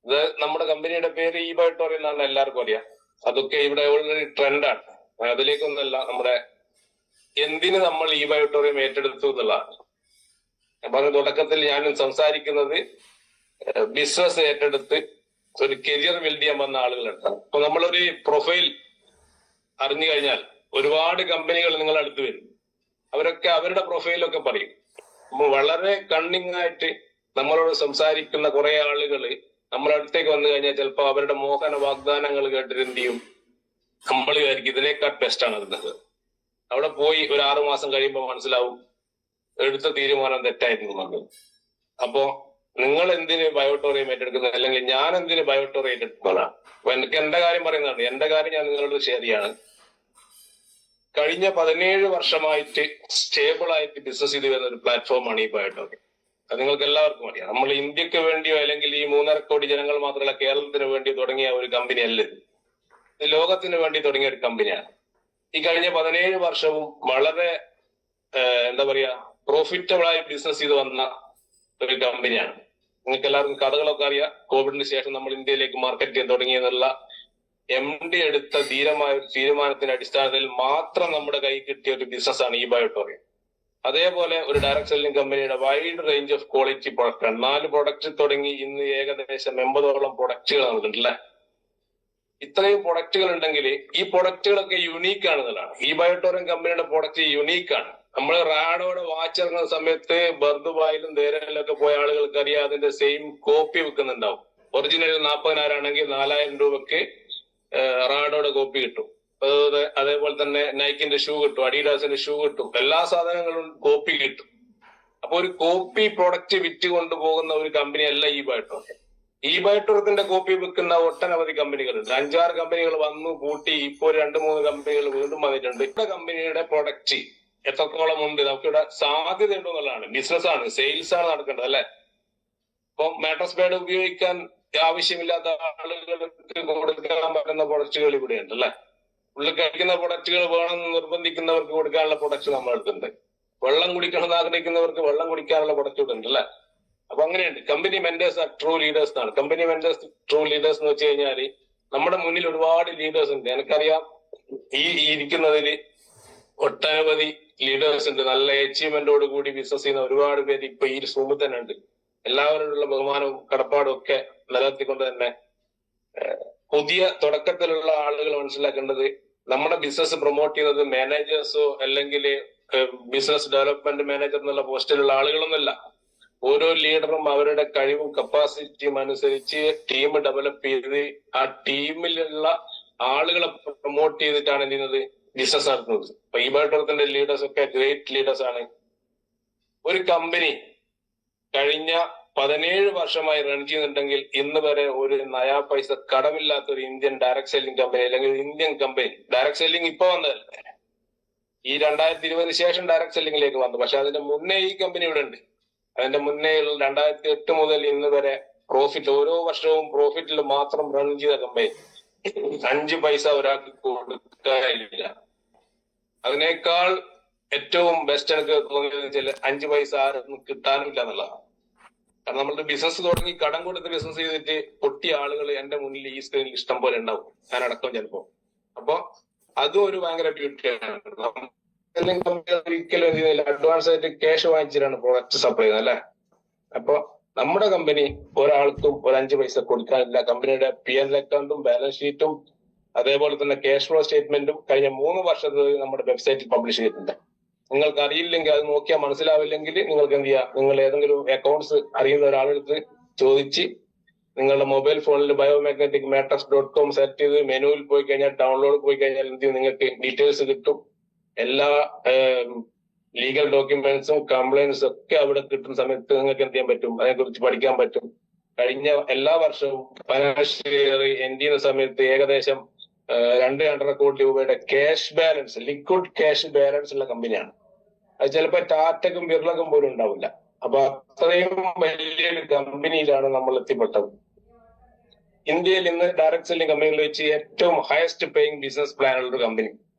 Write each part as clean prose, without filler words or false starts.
ഇത് നമ്മുടെ കമ്പനിയുടെ പേര് ഈ ബയോട്ടോറി എന്നാണ് എല്ലാവർക്കും അറിയാം. അതൊക്കെ ഇവിടെ ഓൾറെഡി ട്രെൻഡാണ്. അതിലേക്കൊന്നല്ല, നമ്മുടെ എന്തിന് നമ്മൾ ഈ ബയോട്ടോറിയം ഏറ്റെടുത്തു എന്നുള്ളതാണ്. അപ്പൊ തുടക്കത്തിൽ ഞാൻ സംസാരിക്കുന്നത് ബിസിനസ് ഏറ്റെടുത്ത് ഒരു കരിയർ ബിൽഡ് ചെയ്യാൻ വന്ന ആളുകളുണ്ട്. അപ്പൊ നമ്മളൊരു പ്രൊഫൈൽ അറിഞ്ഞു കഴിഞ്ഞാൽ ഒരുപാട് കമ്പനികൾ നിങ്ങളുടെ അടുത്ത് വരും. അവരൊക്കെ അവരുടെ പ്രൊഫൈലൊക്കെ പറയും. അപ്പൊ വളരെ കണ്ണിങ് ആയിട്ട് നമ്മളോട് സംസാരിക്കുന്ന കുറെ ആളുകള് നമ്മുടെ അടുത്തേക്ക് വന്നു കഴിഞ്ഞാൽ ചിലപ്പോൾ അവരുടെ മോഹന വാഗ്ദാനങ്ങൾ കേട്ടിട്ട് എന്ത് ചെയ്യും, നമ്മൾ വിചാരിക്കും ഇതിനേക്കാൾ ബെസ്റ്റാണ് ഇരുന്നത്. അവിടെ പോയി ഒരു 6 മാസം കഴിയുമ്പോൾ മനസ്സിലാവും എടുത്ത തീരുമാനം തെറ്റായിരുന്നു. അപ്പോ നിങ്ങൾ എന്തിന് ബയോട്ടോറിയം ഏറ്റെടുക്കുന്നത്, അല്ലെങ്കിൽ ഞാൻ എന്തിന് ബയോട്ടോറിയം ഏറ്റെടുക്കുന്നതാണ്. അപ്പൊ എനിക്ക് എന്റെ കാര്യം പറയുന്നതാണ്. എന്റെ കാര്യം ഞാൻ നിങ്ങളോട് ഷെയർ ചെയ്യാണ്. കഴിഞ്ഞ 17 വർഷമായിട്ട് സ്റ്റേബിൾ ആയിട്ട് ബിസിനസ് ചെയ്ത് വരുന്ന ഒരു പ്ലാറ്റ്ഫോമാണ് ഈ ബയോട്ടോറിയം. അത് നിങ്ങൾക്ക് എല്ലാവർക്കും അറിയാം. നമ്മൾ ഇന്ത്യക്ക് വേണ്ടിയോ അല്ലെങ്കിൽ ഈ 3.5 കോടി ജനങ്ങൾ മാത്രമല്ല കേരളത്തിന് വേണ്ടി തുടങ്ങിയ ഒരു കമ്പനി അല്ല ഇത് ലോകത്തിന് വേണ്ടി തുടങ്ങിയ ഒരു കമ്പനിയാണ്. ഈ കഴിഞ്ഞ 17 വർഷവും വളരെ എന്താ പറയാ പ്രോഫിറ്റബിൾ ആയി ബിസിനസ് ചെയ്ത് വന്ന ഒരു കമ്പനിയാണ്. നിങ്ങൾക്ക് എല്ലാവർക്കും കഥകളൊക്കെ അറിയാം. കോവിഡിന് ശേഷം നമ്മൾ ഇന്ത്യയിലേക്ക് മാർക്കറ്റ് ചെയ്യാൻ തുടങ്ങിയെന്നുള്ള MD എടുത്ത ധീരമായ ഒരു തീരുമാനത്തിന്റെ അടിസ്ഥാനത്തിൽ മാത്രം നമ്മുടെ കൈ കിട്ടിയ ഒരു ബിസിനസ്സാണ് ഈ ബയോട്ടോറിയം. അതേപോലെ ഒരു ഡയറക്ട് സെല്ലിംഗ് കമ്പനിയുടെ വൈഡ് റേഞ്ച് ഓഫ് ക്വാളിറ്റി പ്രൊഡക്റ്റാണ്. 4 പ്രൊഡക്റ്റ് തുടങ്ങി ഇന്ന് ഏകദേശം 80ഓളം പ്രൊഡക്റ്റുകൾ നമുക്കുണ്ടല്ലേ. ഇത്രയും പ്രൊഡക്റ്റുകൾ ഉണ്ടെങ്കിൽ ഈ പ്രൊഡക്റ്റുകളൊക്കെ യുണീക്ക് ആണെന്നുള്ളതാണ്. ഈ ബയോട്ടോറിയം കമ്പനിയുടെ പ്രൊഡക്റ്റ് യുണീക്കാണ്. നമ്മൾ റാഡോടെ വാച്ച് ഇറങ്ങുന്ന സമയത്ത് ബർദുബായിലും ദേരയിലൊക്കെ പോയ ആളുകൾക്ക് അറിയാം അതിന്റെ സെയിം കോപ്പി വിൽക്കുന്നുണ്ടാവും. ഒറിജിനൽ 40,000 ആണെങ്കിൽ 4,000 രൂപക്ക് റാഡോടെ കോപ്പി കിട്ടും. അതേപോലെ തന്നെ നൈക്കിന്റെ ഷൂ കിട്ടും, അഡീഡാസിന്റെ ഷൂ കിട്ടും, എല്ലാ സാധനങ്ങളും കോപ്പി കിട്ടും. അപ്പൊ ഒരു കോപ്പി പ്രൊഡക്റ്റ് വിറ്റ് കൊണ്ടുപോകുന്ന ഒരു കമ്പനി അല്ല ഈ ബയോട്ടോറിയം. ഈ ബയോട്ടോറിയത്തിന്റെ കോപ്പി വിൽക്കുന്ന ഒട്ടനവധി കമ്പനികളുണ്ട്. 5-6 കമ്പനികൾ വന്നു കൂട്ടി ഇപ്പോൾ 2-3 കമ്പനികൾ വീണ്ടും വന്നിട്ടുണ്ട്. ഇവിടെ കമ്പനിയുടെ പ്രൊഡക്റ്റ് എത്രത്തോളം ഉണ്ട്, നമുക്കിവിടെ സാധ്യത ഉണ്ടോ എന്നുള്ളതാണ്. ബിസിനസ്സാണ്, സെയിൽസ് ആണ് നടക്കേണ്ടത് അല്ലെ. ഇപ്പൊ മാട്രസ് ബെഡ് ഉപയോഗിക്കാൻ ആവശ്യമില്ലാത്ത ആളുകൾക്ക് കൊടുക്കാൻ പറ്റുന്ന പ്രൊഡക്റ്റുകൾ ഇവിടെ ഉണ്ട് അല്ലെ. ഉള്ളിൽ കഴിക്കുന്ന പ്രൊഡക്റ്റുകൾ വേണമെന്ന് നിർബന്ധിക്കുന്നവർക്ക് കൊടുക്കാനുള്ള പ്രൊഡക്റ്റ് നമ്മുടെ അടുത്തുണ്ട്. വെള്ളം കുടിക്കണമെന്ന് ആഗ്രഹിക്കുന്നവർക്ക് വെള്ളം കുടിക്കാനുള്ള പ്രൊഡക്റ്റ് ഇവിടെ ഉണ്ട് അല്ലെ. അപ്പൊ അങ്ങനെയുണ്ട്. Company mentors are true leaders എന്നാണ്. കമ്പനി മെന്റേഴ്സ് ട്രൂ ലീഡേഴ്സ് എന്ന് വെച്ച് കഴിഞ്ഞാൽ നമ്മുടെ മുന്നിൽ ഒരുപാട് ലീഡേഴ്സ് ഉണ്ട്. എനിക്കറിയാം ഈ ഇരിക്കുന്നതിൽ ഒട്ടനവധി ലീഡേഴ്സ് ഉണ്ട്. നല്ല അച്ചീവ്മെന്റോട് കൂടി ബിസിനസ് ചെയ്യുന്ന ഒരുപാട് പേര് ഇപ്പൊ ഈ റൂമിൽ തന്നെ ഉണ്ട്. എല്ലാവരോടുള്ള ബഹുമാനവും കടപ്പാടും ഒക്കെ നിലനിർത്തിക്കൊണ്ട് തന്നെ പുതിയ തുടക്കത്തിലുള്ള ആളുകൾ മനസ്സിലാക്കേണ്ടത് നമ്മുടെ ബിസിനസ് പ്രൊമോട്ട് ചെയ്യുന്നത് മാനേജേഴ്സോ അല്ലെങ്കിൽ ബിസിനസ് ഡെവലപ്മെന്റ് മാനേജർ എന്നുള്ള പോസ്റ്റിലുള്ള ആളുകളൊന്നുമല്ല. ഓരോ ലീഡറും അവരുടെ കഴിവും കപ്പാസിറ്റിയും അനുസരിച്ച് ടീം ഡെവലപ്പ് ചെയ്ത് ആ ടീമിലുള്ള ആളുകളെ പ്രൊമോട്ട് ചെയ്തിട്ടാണ് എന്ത് ചെയ്യുന്നത്, ബിസിനസ് നടത്തുന്നത്. അപ്പൊ ഈ ബയോട്ടോറിയത്തിന്റെ ലീഡേഴ്സ് ഒക്കെ ഗ്രേറ്റ് ലീഡേഴ്സ് ആണ്. ഒരു കമ്പനി കഴിഞ്ഞ 17 വർഷമായി റൺ ചെയ്യുന്നുണ്ടെങ്കിൽ ഇന്ന് വരെ ഒരു നയാ പൈസ കടമില്ലാത്ത ഒരു ഇന്ത്യൻ ഡയറക്ട് സെല്ലിംഗ് കമ്പനി അല്ലെങ്കിൽ ഇന്ത്യൻ കമ്പനി. ഡയറക്ട് സെല്ലിംഗ് ഇപ്പൊ വന്നതല്ലേ, ഈ 2020 ശേഷം ഡയറക്ട് സെല്ലിംഗിലേക്ക് വന്നു. പക്ഷെ അതിന്റെ മുന്നേ ഈ കമ്പനി ഇവിടെ ഉണ്ട്. അതിന്റെ മുന്നേ 2008 മുതൽ ഇന്ന് വരെ പ്രോഫിറ്റ്, ഓരോ വർഷവും പ്രോഫിറ്റിൽ മാത്രം റൺ ചെയ്ത കമ്പനി. 5 പൈസ ഒരാൾക്ക് കൊടുക്കാനില്ല. അതിനേക്കാൾ ഏറ്റവും ബെസ്റ്റ് എനിക്ക് തോന്നിയത് വെച്ചാൽ 5 പൈസ ആരും കിട്ടാനില്ല എന്നുള്ളതാണ്. കാരണം നമ്മളുടെ ബിസിനസ് തുടങ്ങി കടം കൊടുത്ത് ബിസിനസ് ചെയ്തിട്ട് പൊട്ടിയ ആളുകൾ എന്റെ മുന്നിൽ ഈ സ്ക്രീനിൽ ഇഷ്ടം പോലെ ഉണ്ടാവും, ഞാൻ അടക്കം ചിലപ്പോ. അപ്പൊ അതും ഒരു ഭയങ്കര ബ്യൂട്ടിയാണ്. ഒരിക്കലും എന്ത് അഡ്വാൻസ് ആയിട്ട് ക്യാഷ് വാങ്ങിച്ചിട്ടാണ് പ്രൊഡക്റ്റ് സപ്ലൈ ചെയ്യുന്നത് അല്ലെ. അപ്പൊ നമ്മുടെ കമ്പനി ഒരാൾക്കും ഒരു 5 പൈസ കൊടുക്കാനില്ല. കമ്പനിയുടെ PL അക്കൗണ്ടും ബാലൻസ് ഷീറ്റും അതേപോലെ തന്നെ ക്യാഷ് ഫ്ലോ സ്റ്റേറ്റ്മെന്റും കഴിഞ്ഞ 3 വർഷത്തിൽ നമ്മുടെ വെബ്സൈറ്റിൽ പബ്ലിഷ് ചെയ്തിട്ടുണ്ട്. നിങ്ങൾക്ക് അറിയില്ലെങ്കിൽ, അത് നോക്കിയാൽ മനസ്സിലാവില്ലെങ്കിൽ നിങ്ങൾക്ക് എന്ത് ചെയ്യാം, നിങ്ങൾ ഏതെങ്കിലും അക്കൗണ്ട്സ് അറിയുന്ന ഒരാളെടുത്ത് ചോദിച്ച് നിങ്ങളുടെ മൊബൈൽ ഫോണിൽ biomagneticmatrix.com സെറ്റ് ചെയ്ത് മെനുവിൽ പോയി കഴിഞ്ഞാൽ ഡൗൺലോഡ് പോയി കഴിഞ്ഞാൽ എന്ത് ചെയ്യും, നിങ്ങൾക്ക് ഡീറ്റെയിൽസ് കിട്ടും. എല്ലാ ലീഗൽ ഡോക്യുമെന്റ്സും കംപ്ലൈൻസും ഒക്കെ അവിടെ കിട്ടുന്ന സമയത്ത് നിങ്ങൾക്ക് എന്ത് ചെയ്യാൻ പറ്റും, അതിനെക്കുറിച്ച് പഠിക്കാൻ പറ്റും. കഴിഞ്ഞ എല്ലാ വർഷവും ഫൈനാൻഷ്യൽ ഇയർ എൻഡ് ചെയ്യുന്ന സമയത്ത് ഏകദേശം 2.5 കോടി രൂപയുടെ cash balance, liquid cash balance ഉള്ള കമ്പനിയാണ്. അത് ചിലപ്പോൾ ടാറ്റക്കും ബിർളക്കും പോലും ഉണ്ടാവില്ല. അപ്പൊ അത്രയും വലിയൊരു കമ്പനിയിലാണ് നമ്മൾ എത്തിപ്പെട്ടത്. ഇന്ത്യയിൽ ഇന്ന് ഡയറക്ട് സെല്ലിംഗ് കമ്പനികളിൽ വെച്ച് ഏറ്റവും ഹയസ്റ്റ് പേയിങ് ബിസിനസ് പ്ലാൻ ഉള്ള ഒരു കമ്പനി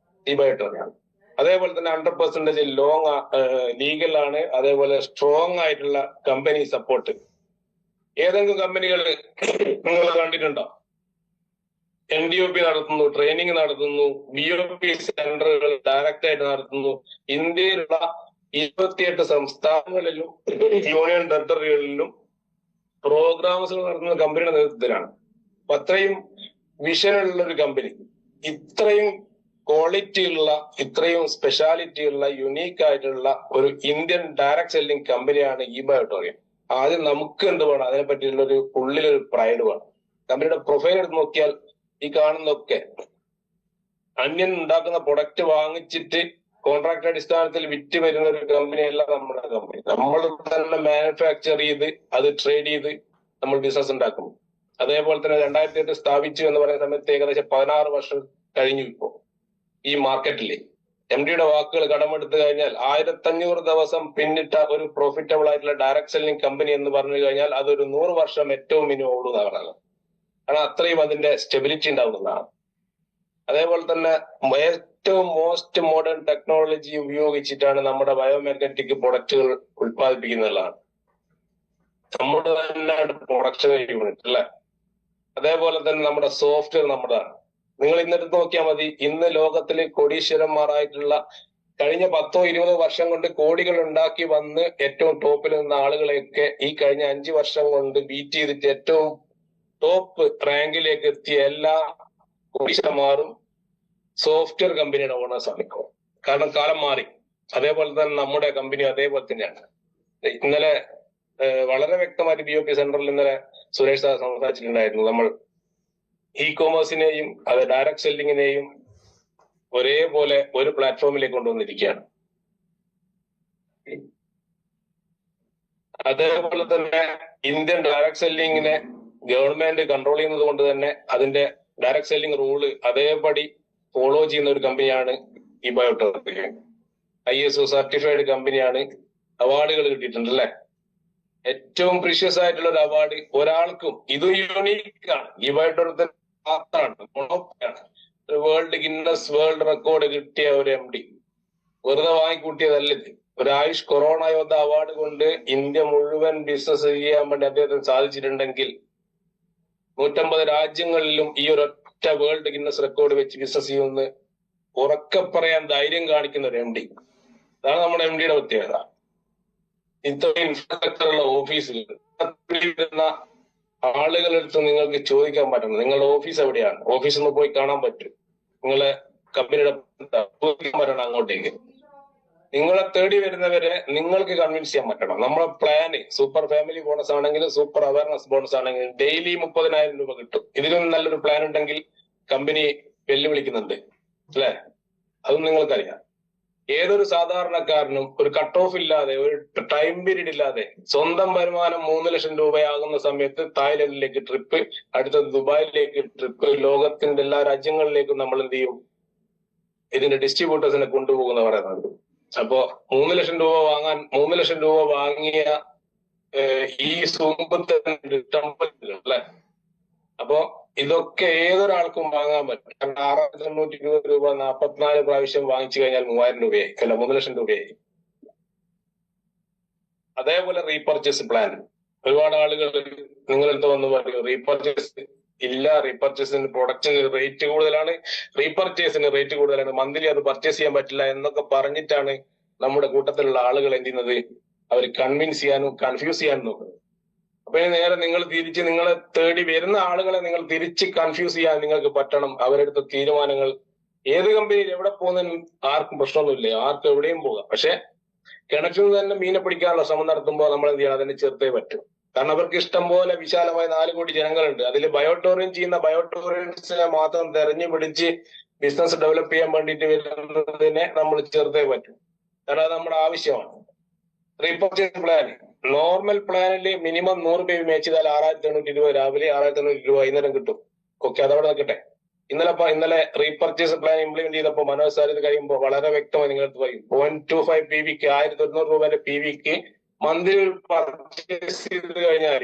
ഈ ബയോട്ടോറിയാണ്. അതേപോലെ തന്നെ 100% ലോങ് ലീഗൽ ആണ്. അതേപോലെ സ്ട്രോങ് ആയിട്ടുള്ള കമ്പനി സപ്പോർട്ട്. ഏതെങ്കിലും കമ്പനികൾ നിങ്ങൾ കണ്ടിട്ടുണ്ടോ? NDOP നടത്തുന്നു, ട്രെയിനിങ് നടത്തുന്നു, BOP സെന്ററുകൾ ഡയറക്റ്റ് ആയിട്ട് നടത്തുന്നു. ഇന്ത്യയിലുള്ള 28 സംസ്ഥാനങ്ങളിലും യൂണിയൻ ടെറിട്ടറികളിലും പ്രോഗ്രാംസുകൾ നടത്തുന്ന കമ്പനിയുടെ നേതൃത്വത്തിലാണ്. അപ്പൊ അത്രയും വിഷനുള്ള ഒരു കമ്പനി, ഇത്രയും ക്വാളിറ്റി ഉള്ള, ഇത്രയും സ്പെഷ്യാലിറ്റി ഉള്ള, യുണീക്ക് ആയിട്ടുള്ള ഒരു ഇന്ത്യൻ ഡയറക്ട് സെല്ലിംഗ് കമ്പനിയാണ് eBiotorium. ആദ്യം നമുക്ക് എന്ത് വേണം, അതിനെ പറ്റിയുള്ള ഒരു ഉള്ളിലൊരു പ്രൈഡ് വേണം. കമ്പനിയുടെ പ്രൊഫൈൽ എടുത്ത് നോക്കിയാൽ ഈ കാണുന്നൊക്കെ അന്യൻ ഉണ്ടാക്കുന്ന പ്രൊഡക്റ്റ് വാങ്ങിച്ചിട്ട് കോൺട്രാക്ട് അടിസ്ഥാനത്തിൽ വിറ്റ് വരുന്ന ഒരു കമ്പനിയല്ല നമ്മുടെ കമ്പനി. നമ്മൾ തന്നെ മാനുഫാക്ചർ ചെയ്ത് അത് ട്രേഡ് ചെയ്ത് നമ്മൾ ബിസിനസ് ഉണ്ടാക്കും. അതേപോലെ തന്നെ 2008 സ്ഥാപിച്ചു എന്ന് പറയുന്ന സമയത്ത് ഏകദേശം 16 വർഷം കഴിഞ്ഞു ഇപ്പോ ഈ മാർക്കറ്റിൽ. MD-യുടെ വാക്കുകൾ കടമെടുത്തു കഴിഞ്ഞാൽ 1500 ദിവസം പിന്നിട്ട ഒരു പ്രോഫിറ്റബിൾ ആയിട്ടുള്ള ഡയറക്ട് സെല്ലിംഗ് കമ്പനി എന്ന് പറഞ്ഞു കഴിഞ്ഞാൽ അതൊരു 100 വർഷം ഏറ്റവും മിനിമം ഓടുന്നതാണ്. കാരണം അത്രയും അതിന്റെ സ്റ്റെബിലിറ്റി ഉണ്ടാവുന്നതാണ്. അതേപോലെ തന്നെ ഏറ്റവും മോസ്റ്റ് മോഡേൺ ടെക്നോളജി ഉപയോഗിച്ചിട്ടാണ് നമ്മുടെ ബയോമാഗ്നറ്റിക് പ്രൊഡക്റ്റുകൾ ഉത്പാദിപ്പിക്കുന്നതാണ്. നമ്മുടെ തന്നെ പ്രൊഡക്ഷൻ യൂണിറ്റ് അല്ലെ. അതേപോലെ തന്നെ നമ്മുടെ സോഫ്റ്റ്വെയർ നമ്മുടെതാണ്. നിങ്ങൾ ഇന്നെടുത്ത് നോക്കിയാൽ മതി, ഇന്ന് ലോകത്തിലെ കോടീശ്വരന്മാരായിട്ടുള്ള കഴിഞ്ഞ 10-20 വർഷം കൊണ്ട് കോടികൾ ഉണ്ടാക്കി വന്ന് ഏറ്റവും ടോപ്പിൽ നിന്ന ആളുകളെയൊക്കെ ഈ കഴിഞ്ഞ 5 വർഷം കൊണ്ട് ബീറ്റ് ചെയ്തിട്ട് ഏറ്റവും ടോപ്പ് റാങ്കിലേക്ക് എത്തിയ എല്ലാ കോടീശ്വരന്മാരും സോഫ്റ്റ്വെയർ കമ്പനിയുടെ ഓണേഴ്സ് ആണ് ഇപ്പോൾ. കാരണം കാലം മാറി. അതേപോലെ തന്നെ നമ്മുടെ കമ്പനി അതേപോലെ തന്നെയാണ്. ഇന്നലെ വളരെ വ്യക്തമായിട്ട് BOP സെന്ററിൽ ഇന്നലെ സുരേഷ് സാർ സംസാരിച്ചിട്ടുണ്ടായിരുന്നു. നമ്മൾ കോമേഴ്സിനെയും അത് ഡയറക്ട് സെല്ലിങ്ങിനെയും ഒരേപോലെ ഒരു പ്ലാറ്റ്ഫോമിലേക്ക് കൊണ്ടുവന്നിരിക്കുകയാണ്. അതേപോലെ തന്നെ ഇന്ത്യൻ ഡയറക്ട് സെല്ലിങ്ങിനെ ഗവൺമെന്റ് കൺട്രോൾ ചെയ്യുന്നത് കൊണ്ട് തന്നെ അതിന്റെ ഡയറക്ട് സെല്ലിംഗ് റൂള് അതേപടി ഫോളോ ചെയ്യുന്ന ഒരു കമ്പനിയാണ് eBiotorium. ISO സർട്ടിഫൈഡ് കമ്പനിയാണ്. അവാർഡുകൾ കിട്ടിയിട്ടുണ്ട് അല്ലെ. ഏറ്റവും പ്രീഷ്യസ് ആയിട്ടുള്ള ഒരു അവാർഡ് ഒരാൾക്കും, ഇത് യുണീക്കാണ്, eBiotorium മാത്രമാണ്, മോണോപ്പൊളിയാണ്. വേൾഡ് ഗിന്നസ് വേൾഡ് റെക്കോർഡ് കിട്ടിയ ഒരു MD വെറുതെ വാങ്ങിക്കൂട്ടിയതല്ല ഇത്. ഒരു ആയുഷ് കൊറോണ യോദ്ധ അവാർഡ് കൊണ്ട് ഇന്ത്യ മുഴുവൻ ബിസിനസ് ചെയ്യാൻ വേണ്ടി അദ്ദേഹത്തിന് സാധിച്ചിട്ടുണ്ടെങ്കിൽ 150 രാജ്യങ്ങളിലും ഈ ഒരൊറ്റ വേൾഡ് ഗിന്നസ് റെക്കോർഡ് വെച്ച് ബിസിനസ് ചെയ്യുമെന്ന് ഉറക്കെ പറയാൻ ധൈര്യം കാണിക്കുന്ന ഒരു MD. അതാണ് നമ്മുടെ MD-യുടെ പ്രത്യേകത. ഇത്രയും ഇൻഫ്രാസ്ട്രക്ചറുള്ള ഓഫീസുകൾ വരുന്ന ആളുകളെടുത്ത് നിങ്ങൾക്ക് ചോദിക്കാൻ പറ്റണം, നിങ്ങളുടെ ഓഫീസ് എവിടെയാണ്, ഓഫീസിൽ നിന്ന് പോയി കാണാൻ പറ്റും. നിങ്ങളെ കമ്പനിയുടെ വരണം അങ്ങോട്ടേക്ക്. നിങ്ങളെ തേടി വരുന്നവരെ നിങ്ങൾക്ക് കൺവിൻസ് ചെയ്യാൻ പറ്റണം. നമ്മളെ പ്ലാന് സൂപ്പർ ഫാമിലി ബോണസ് ആണെങ്കിലും സൂപ്പർ അവയർനെസ് ബോണസ് ആണെങ്കിലും ഡെയിലി 30,000 രൂപ കിട്ടും. ഇതിലും നല്ലൊരു പ്ലാൻ ഉണ്ടെങ്കിൽ കമ്പനി വെല്ലുവിളിക്കുന്നുണ്ട് അല്ലെ. അതും നിങ്ങൾക്കറിയാം. ഏതൊരു സാധാരണക്കാരനും ഒരു കട്ട് ഓഫ് ഇല്ലാതെ, ഒരു ടൈം പീരീഡ് ഇല്ലാതെ, സ്വന്തം വരുമാനം 3 ലക്ഷം രൂപയാകുന്ന സമയത്ത് തായ്ലൻഡിലേക്ക് ട്രിപ്പ്, അടുത്ത ദുബായിലേക്ക് ട്രിപ്പ്, ലോകത്തിന്റെ എല്ലാ രാജ്യങ്ങളിലേക്കും നമ്മൾ എന്ത് ചെയ്യും, ഇതിന്റെ ഡിസ്ട്രിബ്യൂട്ടേഴ്സിനെ കൊണ്ടുപോകുന്ന പറയുന്നത്. അപ്പോ 3 ലക്ഷം രൂപ വാങ്ങാൻ 3 ലക്ഷം രൂപ വാങ്ങിയ ഈ അല്ലെ. അപ്പോ ഇതൊക്കെ ഏതൊരാൾക്കും വാങ്ങാൻ പറ്റും. കാരണം 6,920 രൂപ 44 പ്രാവശ്യം വാങ്ങിച്ചു കഴിഞ്ഞാൽ 3,000 രൂപയായി, അല്ല 3 ലക്ഷം രൂപയായി. അതേപോലെ റീപർച്ചേസ് പ്ലാൻ. ഒരുപാട് ആളുകൾ നിങ്ങളടുത്ത് വന്ന് പറയും റീപർച്ചേസ് ഇല്ല, റീപർച്ചേസിന് പ്രൊഡക്റ്റിന് റേറ്റ് കൂടുതലാണ്, റീപർച്ചേസിന് റേറ്റ് കൂടുതലാണ്, മന്ത്ലി അത് പർച്ചേസ് ചെയ്യാൻ പറ്റില്ല എന്നൊക്കെ പറഞ്ഞിട്ടാണ് നമ്മുടെ കൂട്ടത്തിലുള്ള ആളുകൾ എന്ത് ചെയ്യുന്നത്, അവർ കൺവിൻസ് ചെയ്യാനും കൺഫ്യൂസ് ചെയ്യാനും നോക്കുന്നത്. അപ്പൊ നേരെ നിങ്ങൾ തിരിച്ച് നിങ്ങളെ തേടി വരുന്ന ആളുകളെ നിങ്ങൾ തിരിച്ച് കൺഫ്യൂസ് ചെയ്യാൻ നിങ്ങൾക്ക് പറ്റണം. അവരെടുത്ത തീരുമാനങ്ങൾ ഏത് കമ്പനിയിൽ എവിടെ പോകുന്നതിന് ആർക്കും പ്രശ്നമൊന്നുമില്ല, ആർക്കും എവിടെയും പോകാം. പക്ഷെ കിണറ്റിൽ നിന്ന് തന്നെ മീനെ പിടിക്കാനുള്ള ശ്രമം നടത്തുമ്പോൾ നമ്മൾ എന്ത് ചെയ്യണം, അതിനെ ചേർത്തേ പറ്റും. കാരണം അവർക്ക് ഇഷ്ടം പോലെ വിശാലമായ 4 കോടി ജനങ്ങളുണ്ട്. അതിൽ ബയോട്ടോറിയം ചെയ്യുന്ന ബയോട്ടോറിയൻസിനെ മാത്രം തെരഞ്ഞു പിടിച്ച് ബിസിനസ് ഡെവലപ്പ് ചെയ്യാൻ വേണ്ടിയിട്ട് വരുന്നതിനെ നമ്മൾ ചേർത്തേ പറ്റും. കാരണം അത് നമ്മുടെ ആവശ്യമാണ്. റീപർച്ചേസ് പ്ലാൻ, നോർമൽ പ്ലാനിൽ മിനിമം 100 രൂപ മേച്ച് ചെയ്താൽ 6,820 രാവിലെ, 6,820 വൈകുന്നേരം കിട്ടും. ഓക്കെ, അതവിടെ നിൽക്കട്ടെ. ഇന്നലെ റീപർച്ചേസ് പ്ലാൻ ഇംപ്ലിമെന്റ് ചെയ്തപ്പോൾ മനോജ് സാർ ഇത് കഴിയുമ്പോൾ വളരെ വ്യക്തമായി നിങ്ങൾക്ക് പറയും 0.25 PVക്ക് 1,100 രൂപയുടെ PVക്ക് മന്ത്ലി പർച്ചേസ് ചെയ്ത് കഴിഞ്ഞാൽ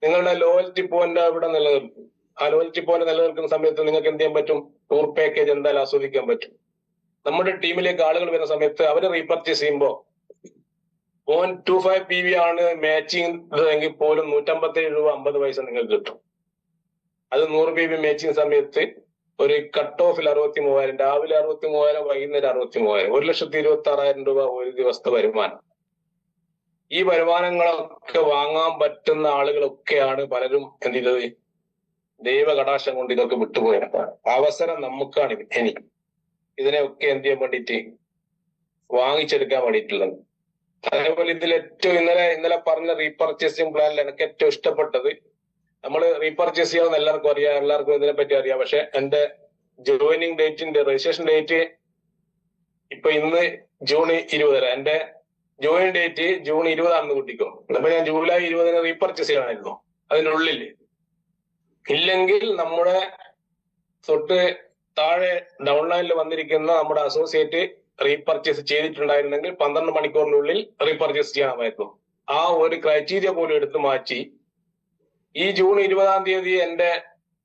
നിങ്ങളുടെ ലോയൽറ്റി പോയിന്റ് അവിടെ നിലനിൽക്കും. ആ ലോയൽറ്റി പോയിന്റ് നിലനിൽക്കുന്ന സമയത്ത് നിങ്ങൾക്ക് എന്ത് ചെയ്യാൻ പറ്റും, ടൂർ പാക്കേജ് എന്തായാലും ആസ്വദിക്കാൻ പറ്റും. നമ്മുടെ ടീമിലേക്ക് ആളുകൾ വരുന്ന സമയത്ത് അവർ റീപർച്ചേസ് ചെയ്യുമ്പോൾ 0.25 PV ആണ് മാച്ചിങ് എങ്കിൽ പോലും 157 രൂപ 50 പൈസ നിങ്ങൾക്ക് കിട്ടും. അത് 100 PV മാച്ചിങ് സമയത്ത് ഒരു കട്ട് ഓഫിൽ 63,000, രാവിലെ 63,000, വൈകുന്നേരം 63,000, 1,26,000 രൂപ ഒരു ദിവസത്തെ വരുമാനം. ഈ വരുമാനങ്ങളൊക്കെ വാങ്ങാൻ പറ്റുന്ന ആളുകളൊക്കെയാണ് പലരും എന്ത് ചെയ്തത്, ദൈവ കടാക്ഷം കൊണ്ട് ഇതൊക്കെ വിട്ടുപോയത്. അവസരം നമുക്കാണ് ഇനി ഇതിനെയൊക്കെ എന്ത് ചെയ്യാൻ വേണ്ടിയിട്ട് വാങ്ങിച്ചെടുക്കാൻ വേണ്ടിയിട്ടുള്ളത്. അതേപോലെ ഇതിൽ ഏറ്റവും ഇന്നലെ പറഞ്ഞ റീപർച്ചേസിംഗ് പ്ലാനിൽ എനിക്ക് ഏറ്റവും ഇഷ്ടപ്പെട്ടത്, നമ്മൾ റീപർച്ചേസ് ചെയ്യാമെന്ന് എല്ലാവർക്കും അറിയാം, എല്ലാവർക്കും ഇതിനെ പറ്റി അറിയാം. പക്ഷെ എന്റെ ജോയിനിങ് ഡേറ്റിന്റെ രജിസ്ട്രേഷൻ ഡേറ്റ് ഇപ്പൊ ഇന്ന് ജൂൺ 20. എന്റെ ജോയിൻ ഡേറ്റ് ജൂൺ 20 കൂട്ടിക്കോ. അപ്പൊ ഞാൻ ജൂലൈ 20 റീപർച്ചേസ് ചെയ്യണമായിരുന്നു അതിനുള്ളിൽ. ഇല്ലെങ്കിൽ നമ്മുടെ തൊട്ട് താഴെ ഡൗൺലൈനിൽ വന്നിരിക്കുന്ന നമ്മുടെ അസോസിയേറ്റ് റീപർച്ചേസ് ചെയ്തിട്ടുണ്ടായിരുന്നെങ്കിൽ 12 മണിക്കൂറിനുള്ളിൽ റീപർച്ചേസ് ചെയ്യാമായിരുന്നു. ആ ഒരു ക്രൈറ്റീരിയ പോലും എടുത്തു മാറ്റി ഈ ജൂൺ 20 എന്റെ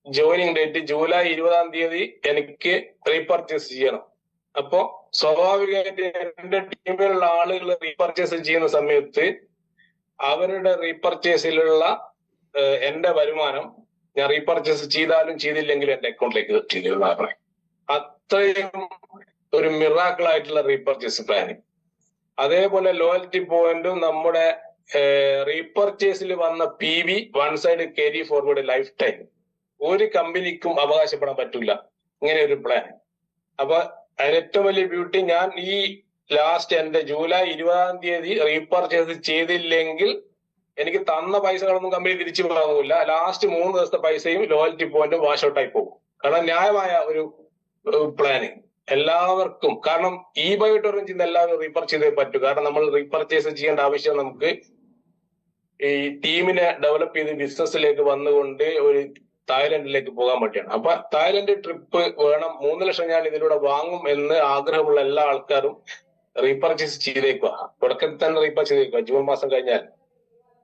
ജോയിനിങ് ഡേറ്റ്, ജൂലൈ 20 എനിക്ക് റീപർച്ചേസ് ചെയ്യണം. അപ്പോ സ്വാഭാവികമായിട്ട് എന്റെ ടീമിലുള്ള ആളുകൾ റീപർച്ചേസ് ചെയ്യുന്ന സമയത്ത് അവരുടെ റീപർച്ചേസിലുള്ള എന്റെ വരുമാനം ഞാൻ റീപർച്ചേസ് ചെയ്താലും ചെയ്തില്ലെങ്കിലും എന്റെ അക്കൗണ്ടിലേക്ക് കിട്ടില്ല. അത്രയും ഒരു മിറാക്കിൾ ആയിട്ടുള്ള റീപർച്ചേസ് പ്ലാനിങ്. അതേപോലെ ലോയൽറ്റി പോയിന്റും നമ്മുടെ റീപർച്ചേസിൽ വന്ന PV one side carry forward life time. ഒരു കമ്പനിക്കും അവകാശപ്പെടാൻ പറ്റില്ല ഇങ്ങനെ ഒരു പ്ലാൻ. അപ്പൊ അതിന് ഏറ്റവും വലിയ ബ്യൂട്ടി, ഞാൻ ഈ ലാസ്റ്റ് എന്റെ ജൂലൈ 20 റീപർച്ചേസ് ചെയ്തില്ലെങ്കിൽ എനിക്ക് തന്ന പൈസകളൊന്നും കമ്പനി തിരിച്ചു വാങ്ങൂല. ലാസ്റ്റ് 3 ദിവസത്തെ പൈസയും ലോയൽറ്റി പോയിന്റും വാഷ് ഔട്ട് ആയി പോകും. കാരണം ന്യായമായ ഒരു പ്ലാനിങ് എല്ലാവർക്കും. കാരണം ഈ ബയോട്ടോറിയം ചെയ്യുന്ന എല്ലാവരും റീപർച്ചേസ് ചെയ്തേ പറ്റൂ. കാരണം നമ്മൾ റീപർച്ചേസ് ചെയ്യേണ്ട ആവശ്യം നമുക്ക് ഈ ടീമിനെ ഡെവലപ്പ് ചെയ്ത് ബിസിനസ്സിലേക്ക് വന്നുകൊണ്ട് ഒരു തായ്ലൻഡിലേക്ക് പോകാൻ വേണ്ടിയാണ്. അപ്പൊ തായ്ലൻഡ് ട്രിപ്പ് വേണം, 3 ലക്ഷം ഞാൻ ഇതിലൂടെ വാങ്ങും എന്ന് ആഗ്രഹമുള്ള എല്ലാ ആൾക്കാരും റീപർച്ചേസ് ചെയ്തേക്കുക. തുടക്കത്തിൽ തന്നെ റീപർച്ചേസ് ചെയ്തേക്കുക ജൂൺ മാസം കഴിഞ്ഞാൽ.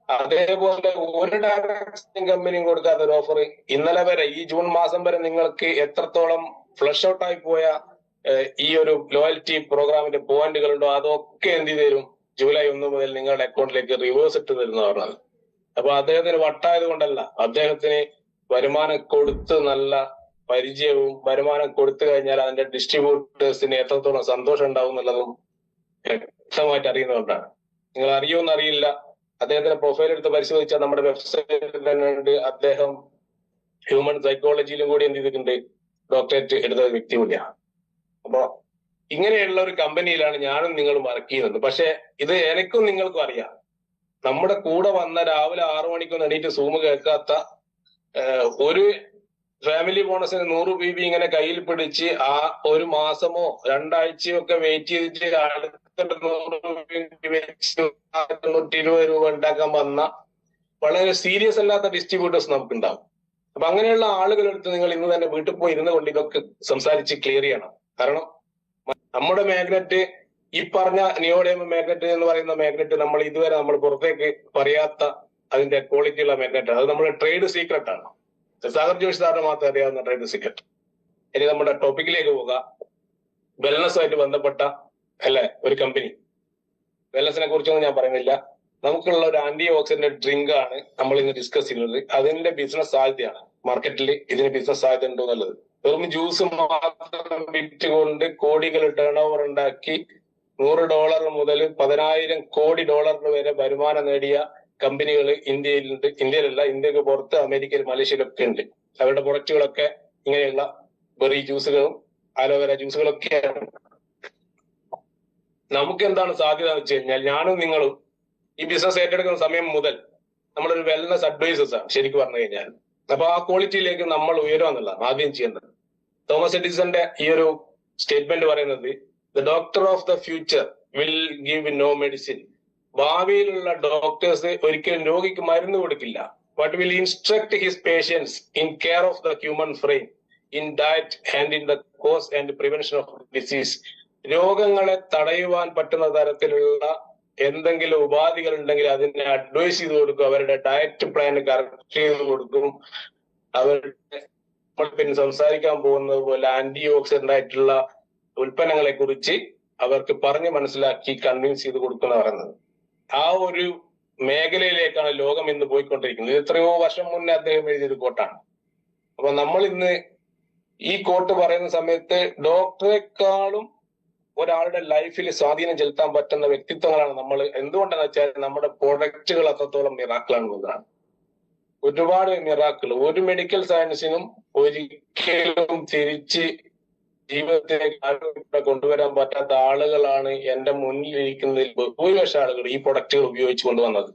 അതേപോലെ ഒരു ഡയറക്ഷൻ കമ്പനിയും കൊടുക്കാത്ത ഒരു ഓഫർ ഇന്നലെ വരെ, ഈ ജൂൺ മാസം വരെ നിങ്ങൾക്ക് എത്രത്തോളം ഫ്ലഷ് ഔട്ട് ആയി പോയ ഈ ഒരു ലോയൽറ്റി പ്രോഗ്രാമിന്റെ പോയിന്റുകളുണ്ടോ അതൊക്കെ എന്ത് ചെയ്തു ജൂലൈ 1 മുതൽ നിങ്ങളുടെ അക്കൗണ്ടിലേക്ക് റിവേഴ്സ് ഇട്ട് തരുന്ന പറഞ്ഞത്. അപ്പൊ അദ്ദേഹത്തിന് വട്ടായത് കൊണ്ടല്ല, അദ്ദേഹത്തിന് വരുമാനം കൊടുത്ത് നല്ല പരിചയവും വരുമാനം കൊടുത്തു കഴിഞ്ഞാൽ അതിന്റെ ഡിസ്ട്രിബ്യൂട്ടേഴ്സിന് എത്രത്തോളം സന്തോഷം ഉണ്ടാവും എന്നുള്ളതും വ്യക്തമായിട്ട് അറിയുന്നതുകൊണ്ടാണ്. നിങ്ങൾ അറിയുമെന്ന് അറിയില്ല, അദ്ദേഹത്തിന്റെ പ്രൊഫൈൽ എടുത്ത് പരിശോധിച്ചാൽ നമ്മുടെ വെബ്സൈറ്റിൽ തന്നെ ഉണ്ട്. അദ്ദേഹം ഹ്യൂമൻ സൈക്കോളജിയിലും കൂടി എന്ത് ചെയ്തിട്ടുണ്ട്, ഡോക്ടറേറ്റ് എടുത്ത വ്യക്തി കൂടിയാണ്. അപ്പൊ ഇങ്ങനെയുള്ള ഒരു കമ്പനിയിലാണ് ഞാനും നിങ്ങളും വർക്ക് ചെയ്യുന്നത്. പക്ഷെ ഇത് എനിക്കും നിങ്ങൾക്കും അറിയാം, നമ്മുടെ കൂടെ വന്ന രാവിലെ 6 മണിക്കൊന്നും എണീറ്റ് സൂം കേൾക്കാത്ത ഒരു ഫാമിലി ബോണസിന് 100 PV ഇങ്ങനെ കയ്യിൽ പിടിച്ച് ആ ഒരു മാസമോ 2 ആഴ്ചയോ ഒക്കെ വെയിറ്റ് ചെയ്തിട്ട് അടുത്ത 120 രൂപ ഉണ്ടാക്കാൻ വന്ന വളരെ സീരിയസ് അല്ലാത്ത ഡിസ്ട്രിബ്യൂട്ടേഴ്സ് നമുക്കുണ്ടാവും. അപ്പൊ അങ്ങനെയുള്ള ആളുകളെടുത്ത് നിങ്ങൾ ഇന്ന് തന്നെ വീട്ടിൽ പോയി ഇരുന്ന് കൊണ്ട് ഇതൊക്കെ സംസാരിച്ച് ക്ലിയർ ചെയ്യണം. കാരണം നമ്മുടെ മാഗ്നറ്റ്, ഈ പറഞ്ഞ നിയോഡിയം മാഗ്നറ്റ് എന്ന് പറയുന്ന മാഗ്നറ്റ് നമ്മൾ ഇതുവരെ നമ്മൾ പുറത്തേക്ക് പറയാത്ത അതിന്റെ ക്വാളിറ്റിയുള്ള മാഗ്നറ്റ്, അത് നമ്മുടെ ട്രേഡ് സീക്രട്ട് ആണ്. സാഗർ ജോഷി സാറിന് മാത്രം അറിയാവുന്ന ട്രേഡ് സീക്രട്ട്. ഇനി നമ്മുടെ ടോപ്പിക്കിലേക്ക് പോകാം. വെൽനസ്സുമായിട്ട് ബന്ധപ്പെട്ട ഒരു കമ്പനി. വെൽനസിനെ കുറിച്ചൊന്നും ഞാൻ പറയുന്നില്ല. നമുക്കുള്ള ഒരു ആന്റി ഓക്സിഡന്റ് ഡ്രിങ്ക് ആണ് നമ്മൾ ഇന്ന് ഡിസ്കസ് ചെയ്യുന്നത്. അതിന്റെ ബിസിനസ് സാധ്യതയാണ്, മാർക്കറ്റിൽ ഇതിന് ബിസിനസ് സാധ്യത ഉണ്ടോ എന്നുള്ളത്. വെറും ജ്യൂസ് മാത്രം വിറ്റുകൊണ്ട് കോടികൾ ടേൺ ഓവർ ഉണ്ടാക്കി $100 മുതൽ 10,000 കോടി വരെ വരുമാനം നേടിയ കമ്പനികൾ ഇന്ത്യയിലുണ്ട്. ഇന്ത്യയിലല്ല, ഇന്ത്യക്ക് പുറത്ത് അമേരിക്കയിൽ, മലേഷ്യയിലൊക്കെ ഉണ്ട്. അവരുടെ പ്രൊഡക്റ്റുകളൊക്കെ ഇങ്ങനെയുള്ള ബെറി ജ്യൂസുകളും അലോവേര ജ്യൂസുകളൊക്കെയാണ്. നമുക്ക് എന്താണ് സാധ്യത എന്ന് വെച്ച് കഴിഞ്ഞാൽ, ഞാനും നിങ്ങളും ഈ ബിസിനസ് ഏറ്റെടുക്കുന്ന സമയം മുതൽ നമ്മളൊരു വെൽനസ് അഡ്വൈസേഴ്സ് ആണ് ശരിക്കും പറഞ്ഞു കഴിഞ്ഞാൽ. അപ്പൊ ആ ക്വാളിറ്റിയിലേക്ക് നമ്മൾ ഉയരുക എന്നുള്ളതാണ് ആദ്യം ചെയ്യേണ്ടത്. തോമസ് എഡിസന്റെ ഈ ഒരു സ്റ്റേറ്റ്മെന്റ് പറയുന്നത്, the doctor of the future will give no medicine. ഭാവിയിലുള്ള ഡോക്ടേഴ്സ് ഒരിക്കലും രോഗിക്ക് മരുന്ന് കൊടുക്കില്ല. But will instruct his patients in care of the human frame, in diet and in the cause and prevention of disease. രോഗങ്ങളെ തടയുവാൻ പറ്റുന്ന തരത്തിലുള്ള എന്തെങ്കിലും ഉപാധികൾ ഉണ്ടെങ്കിൽ അതിനെ അഡ്വൈസ് ചെയ്ത് കൊടുക്കും. അവരുടെ ഡയറ്റ് പ്ലാൻ കറക്റ്റ് ചെയ്ത് കൊടുക്കും. അവരുടെ പിന്നെ സംസാരിക്കാൻ പോകുന്നത് പോലെ ആന്റി ഓക്സിഡന്റ് ആയിട്ടുള്ള ഉൽപ്പന്നങ്ങളെ കുറിച്ച് അവർക്ക് പറഞ്ഞ് മനസ്സിലാക്കി കൺവിൻസ് ചെയ്ത് കൊടുക്കുന്ന പറയുന്നത്. ആ ഒരു മേഖലയിലേക്കാണ് ലോകം ഇന്ന് പോയിക്കൊണ്ടിരിക്കുന്നത്. ഇത് എത്രയോ വർഷം മുന്നേ അദ്ദേഹം എഴുതിയൊരു കോട്ടാണ്. അപ്പൊ നമ്മൾ ഇന്ന് ഈ കോട്ട് പറയുന്ന സമയത്ത് ഡോക്ടറെക്കാളും ഒരാളുടെ ലൈഫിൽ സ്വാധീനം ചെലുത്താൻ പറ്റുന്ന വ്യക്തിത്വങ്ങളാണ് നമ്മൾ. എന്തുകൊണ്ടെന്ന് വെച്ചാൽ നമ്മുടെ പ്രൊഡക്റ്റുകൾ അത്രത്തോളം മിറാക്കിളാണെന്നതാണ്. ഒരുപാട് മിറാക്കിൾ ഒരു മെഡിക്കൽ സയൻസിനും ഒരിക്കലും തിരിച്ച് ജീവിതത്തിലേക്ക് കൊണ്ടുവരാൻ പറ്റാത്ത ആളുകളാണ് എന്റെ മുന്നിലിരിക്കുന്നതിൽ ബഹുഭൂരിപക്ഷ ആളുകൾ ഈ പ്രൊഡക്റ്റുകൾ ഉപയോഗിച്ച് കൊണ്ടുവന്നത്.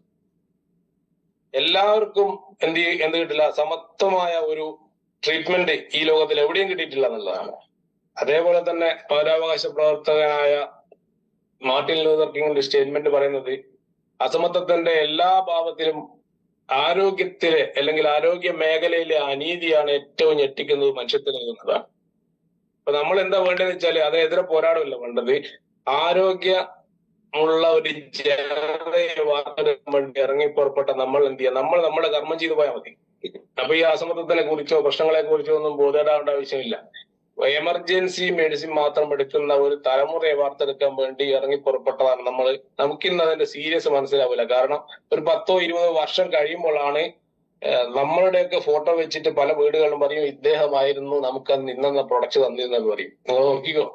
എല്ലാവർക്കും എന്ത് കിട്ടില്ല, സമത്വമായ ഒരു ട്രീറ്റ്മെന്റ് ഈ ലോകത്തിൽ എവിടെയും കിട്ടിയിട്ടില്ല എന്നുള്ളതാണ്. അതേപോലെ തന്നെ പൗരാവകാശ പ്രവർത്തകനായ മാർട്ടിൻ ലൂതർ കിങ്ങിന്റെ സ്റ്റേറ്റ്മെന്റ് പറയുന്നത് അസമത്വത്തിന്റെ എല്ലാ ഭാവത്തിലും ആരോഗ്യത്തിലെ അല്ലെങ്കിൽ ആരോഗ്യ മേഖലയിലെ അനീതിയാണ് ഏറ്റവും ഞെട്ടിക്കുന്നത് മനുഷ്യത്തിന് എന്നതാണ്. അപ്പൊ നമ്മൾ എന്താ വേണ്ടതെന്ന് വെച്ചാൽ അതിനെതിരെ പോരാടമല്ല വേണ്ടത്, ആരോഗ്യമുള്ള ഒരു ജനതയെ വാർത്തെടുക്കാൻ വേണ്ടി ഇറങ്ങി പുറപ്പെട്ട നമ്മൾ എന്ത് ചെയ്യാം, നമ്മൾ നമ്മുടെ കർമ്മം ചെയ്തു പോയാൽ മതി. അപ്പൊ ഈ അസമത്വത്തിനെ കുറിച്ചോ പ്രശ്നങ്ങളെ കുറിച്ചോ ഒന്നും ബോധേടാവേണ്ട ആവശ്യമില്ല. എമർജൻസി മെഡിസിൻ മാത്രം എടുക്കുന്ന ഒരു തലമുറയെ വാർത്തെടുക്കാൻ വേണ്ടി ഇറങ്ങി പുറപ്പെട്ടതാണ് നമ്മൾ. നമുക്കിന്ന് അതിന്റെ സീരിയസ് മനസ്സിലാവില്ല. കാരണം ഒരു 10-20 വർഷം കഴിയുമ്പോഴാണ് നമ്മളുടെയൊക്കെ ഫോട്ടോ വെച്ചിട്ട് പല വീടുകളിലും പറയും ഇദ്ദേഹമായിരുന്നു നമുക്ക് ഇന്ന പ്രൊഡക്റ്റ് തന്നിരുന്നത് പറയും. നിങ്ങൾ നോക്കിക്കോ,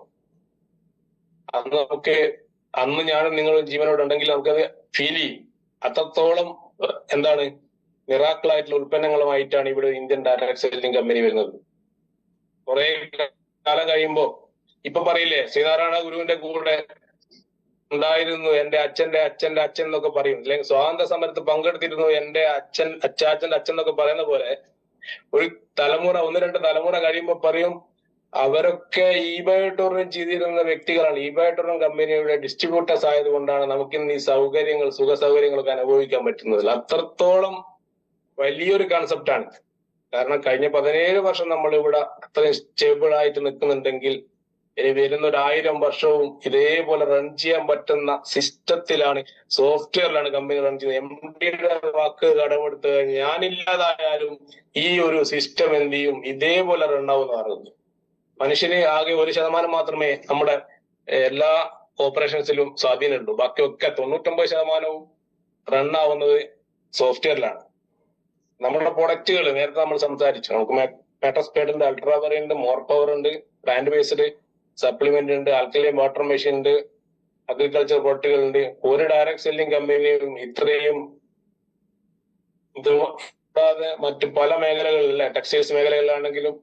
അന്ന് ഞാനും നിങ്ങളും ജീവനോട് ഉണ്ടെങ്കിൽ നമുക്കത് ഫീൽ ചെയ്യും. അത്രത്തോളം എന്താണ് മിറാക്കിളായിട്ടുള്ള ഉൽപ്പന്നങ്ങളുമായിട്ടാണ് ഇവിടെ ഇന്ത്യൻ ഡയറക്ട് സെല്ലിംഗ് കമ്പനി വരുന്നത്. കുറെ കാലം കഴിയുമ്പോ ഇപ്പൊ പറയില്ലേ, ശ്രീനാരായണ ഗുരുവിന്റെ കൂടെ ഉണ്ടായിരുന്നു എന്റെ അച്ഛന്റെ അച്ഛന്റെ അച്ഛൻ എന്നൊക്കെ പറയും, അല്ലെങ്കിൽ സ്വാതന്ത്ര്യ സമരത്ത് പങ്കെടുത്തിരുന്നു എന്റെ അച്ഛന്റെ അച്ഛൻ എന്നൊക്കെ പറയുന്ന പോലെ ഒരു തലമുറ 1-2 തലമുറ കഴിയുമ്പോ പറയും അവരൊക്കെ ഇബയോടൂറിയം ചെയ്തിരുന്ന വ്യക്തികളാണ്. ഇബയോടൂറിയം കമ്പനിയുടെ ഡിസ്ട്രിബ്യൂട്ടേഴ്സ് ആയതുകൊണ്ടാണ് നമുക്കിന്ന് ഈ സൗകര്യങ്ങൾ സുഖ സൗകര്യങ്ങളൊക്കെ അനുഭവിക്കാൻ പറ്റുന്നത്. അത്രത്തോളം വലിയൊരു കൺസെപ്റ്റാണ്. കാരണം കഴിഞ്ഞ 17 വർഷം നമ്മൾ ഇവിടെ അത്രയും സ്റ്റേബിൾ ആയിട്ട് നിൽക്കുന്നുണ്ടെങ്കിൽ ഇനി വരുന്ന 1000 വർഷവും ഇതേപോലെ റൺ ചെയ്യാൻ പറ്റുന്ന സിസ്റ്റത്തിലാണ്, സോഫ്റ്റ്വെയറിലാണ് കമ്പനി റൺ ചെയ്യുന്നത്. MD-യുടെ വാക്ക് കടമെടുത്ത് ഞാനില്ലാതായാലും ഈ ഒരു സിസ്റ്റം എന്ത് ചെയ്യും, ഇതേപോലെ റൺ ആവുമെന്ന് പറയുന്നത്. മനുഷ്യന് ആകെ 1% മാത്രമേ നമ്മുടെ എല്ലാ ഓപ്പറേഷൻസിലും സ്വാധീനമുള്ളൂ. ബാക്കിയൊക്കെ 99% റൺ ആവുന്നത് സോഫ്റ്റ്വെയറിലാണ്. നമ്മുടെ പ്രൊഡക്റ്റുകൾ നേരത്തെ നമ്മൾ സംസാരിച്ചു. നമുക്ക് മെറ്റസ്പേഡ് ഉണ്ട്, അൾട്രാ ഉണ്ട്, മോർ പവർ ഉണ്ട്, പ്ലാന്റ് ബേസ്ഡ് സപ്ലിമെന്റ് ഉണ്ട്, ആൽക്കലൈൻ വാട്ടർ മെഷീൻ ഉണ്ട്, അഗ്രികൾച്ചർ പ്രൊഡക്റ്റുകൾ ഉണ്ട്. ഒരു ഡയറക്ട് സെല്ലിംഗ് കമ്പനിയും ഇത്രയും കൂടാതെ മറ്റു പല മേഖലകളിലെ ടെക്സ്റ്റൈൽസ് മേഖലകളിലാണെങ്കിലും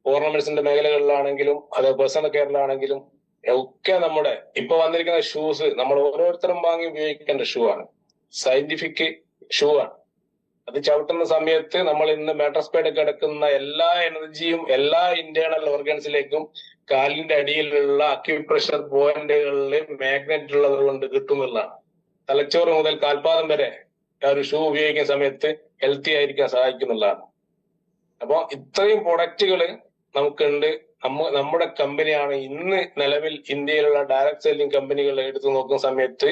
ഓർണമെന്റ്സിന്റെ മേഖലകളിലാണെങ്കിലും അത് പേഴ്സണൽ കെയറിലാണെങ്കിലും ഒക്കെ നമ്മുടെ ഇപ്പൊ വന്നിരിക്കുന്ന ഷൂസ് നമ്മൾ ഓരോരുത്തരും വാങ്ങി ഉപയോഗിക്കേണ്ട ഷൂ ആണ്. സയന്റിഫിക് ഷൂ ആണ്. അത് ചവിട്ടുന്ന സമയത്ത് നമ്മൾ ഇന്ന് മെട്രസ്പേഡ് കിടക്കുന്ന എല്ലാ എനർജിയും എല്ലാ ഇന്റേണൽ ഓർഗൻസിലേക്കും കാലിന്റെ അടിയിലുള്ള അക്യുപ്രഷർ പോയിന്റുകളിൽ മാഗ്നറ്റ് ഉള്ളത് കൊണ്ട് കിട്ടുന്നതാണ്. തലച്ചോറ് മുതൽ കാൽപാദം വരെ ആ ഒരു ഷൂ ഉപയോഗിക്കുന്ന സമയത്ത് ഹെൽത്തി ആയിരിക്കാൻ സഹായിക്കുന്നുള്ളതാണ്. അപ്പൊ ഇത്രയും പ്രൊഡക്റ്റുകൾ നമുക്കുണ്ട്. നമ്മുടെ കമ്പനിയാണ് ഇന്ന് നിലവിൽ ഇന്ത്യയിലുള്ള ഡയറക്ട് സെല്ലിംഗ് കമ്പനികൾ എടുത്തു നോക്കുന്ന സമയത്ത്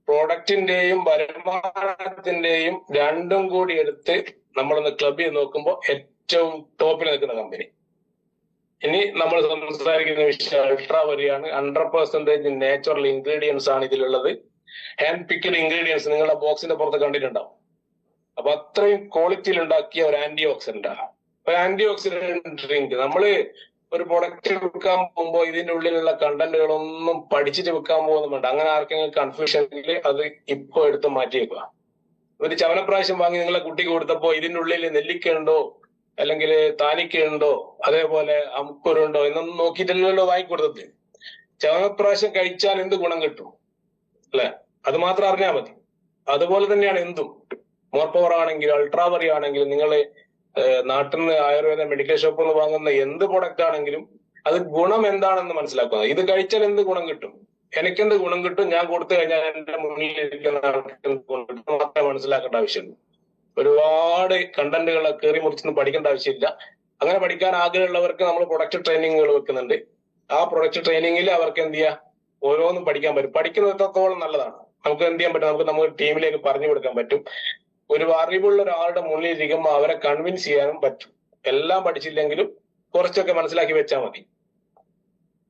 പ്രോഡക്റ്റിന്റെയും വരുമാനത്തിന്റെയും രണ്ടും കൂടി എടുത്ത് നമ്മളൊന്ന് ക്ലബ് ചെയ്ത് നോക്കുമ്പോൾ ഏറ്റവും ടോപ്പിൽ നിൽക്കുന്ന കമ്പനി. ഇനി നമ്മൾ സംസാരിക്കുന്ന വിഷയം അൾട്രാ വരിയാണ്. 100% നാച്ചുറൽ ഇൻഗ്രീഡിയൻസ് ആണ് ഇതിലുള്ളത്. ഹാൻഡ് പിക്കഡ് ഇൻഗ്രീഡിയൻസ് നിങ്ങളുടെ ബോക്സിന്റെ പുറത്ത് കണ്ടിട്ടുണ്ടാവും. അപ്പൊ അത്രയും ക്വാളിറ്റിയിൽ ഉണ്ടാക്കിയ ഒരു ആന്റി ഓക്സിഡന്റ് ആണ്. ഒരു ആന്റി ഓക്സിഡന്റ് ഡ്രിങ്ക്. നമ്മള് ഒരു പ്രൊഡക്റ്റ് വിൽക്കാൻ പോകുമ്പോൾ ഇതിന്റെ ഉള്ളിലുള്ള കണ്ടന്റുകളൊന്നും പഠിച്ചിട്ട് വിൽക്കാൻ പോകുന്നുണ്ട്. അങ്ങനെ ആർക്കെങ്കിലും കൺഫ്യൂഷനിൽ അത് ഇപ്പൊ എടുത്ത് മാറ്റിയേക്കുക. ഒരു ചവനപ്രാവശ്യം വാങ്ങി നിങ്ങളെ കുട്ടിക്ക് കൊടുത്തപ്പോ ഇതിന്റെ ഉള്ളിൽ നെല്ലിക്കയുണ്ടോ അല്ലെങ്കിൽ താനിക്കയുണ്ടോ അതേപോലെ അമുക്കുരുണ്ടോ എന്നൊന്നും നോക്കിയിട്ടല്ലോ വാങ്ങിക്കൊടുത്തത്. ചവനപ്രാവശ്യം കഴിച്ചാൽ എന്ത് ഗുണം കിട്ടും അല്ലെ, അത് മാത്രം അറിഞ്ഞാൽ മതി. അതുപോലെ തന്നെയാണ് എന്തും. മോർ പവർ ആണെങ്കിലും അൾട്രാ വറി ആണെങ്കിലും നിങ്ങൾ നാട്ടിൽ നിന്ന് ആയുർവേദ മെഡിക്കൽ ഷോപ്പിൽ നിന്ന് വാങ്ങുന്ന എന്ത് പ്രൊഡക്റ്റ് ആണെങ്കിലും അത് ഗുണം എന്താണെന്ന് മനസ്സിലാക്കുക. ഇത് കഴിച്ചാൽ എന്ത് ഗുണം കിട്ടും, എനിക്കെന്ത് ഗുണം കിട്ടും, ഞാൻ കൊടുത്തു കഴിഞ്ഞാൽ എന്റെ മുന്നിലിരിക്കുന്ന ആൾക്ക് ഗുണം കിട്ടും മാത്രമേ മനസ്സിലാക്കേണ്ട ആവശ്യമുള്ളൂ. ഒരുപാട് കണ്ടന്റുകൾ കയറി മുറിച്ചൊന്നും പഠിക്കേണ്ട ആവശ്യമില്ല. അങ്ങനെ പഠിക്കാൻ ആഗ്രഹമുള്ളവർക്ക് നമ്മൾ പ്രൊഡക്റ്റ് ട്രെയിനിങ്ങുകൾ വെക്കുന്നുണ്ട്. ആ പ്രൊഡക്റ്റ് ട്രെയിനിങ്ങിൽ അവർക്ക് എന്ത് ചെയ്യാം, ഓരോന്നും പഠിക്കാൻ പറ്റും. പഠിക്കുന്നത് എത്രത്തോളം നല്ലതാണ്. നമുക്ക് എന്ത് ചെയ്യാൻ പറ്റും, നമുക്ക് ടീമിലേക്ക് പറഞ്ഞു കൊടുക്കാൻ പറ്റും. ഒരു അറിവുള്ള ഒരാളുടെ മുന്നിൽ ഇരിക്കുമ്പോൾ അവരെ കൺവിൻസ് ചെയ്യാനും പറ്റും. എല്ലാം പഠിച്ചില്ലെങ്കിലും കുറച്ചൊക്കെ മനസ്സിലാക്കി വെച്ചാൽ മതി.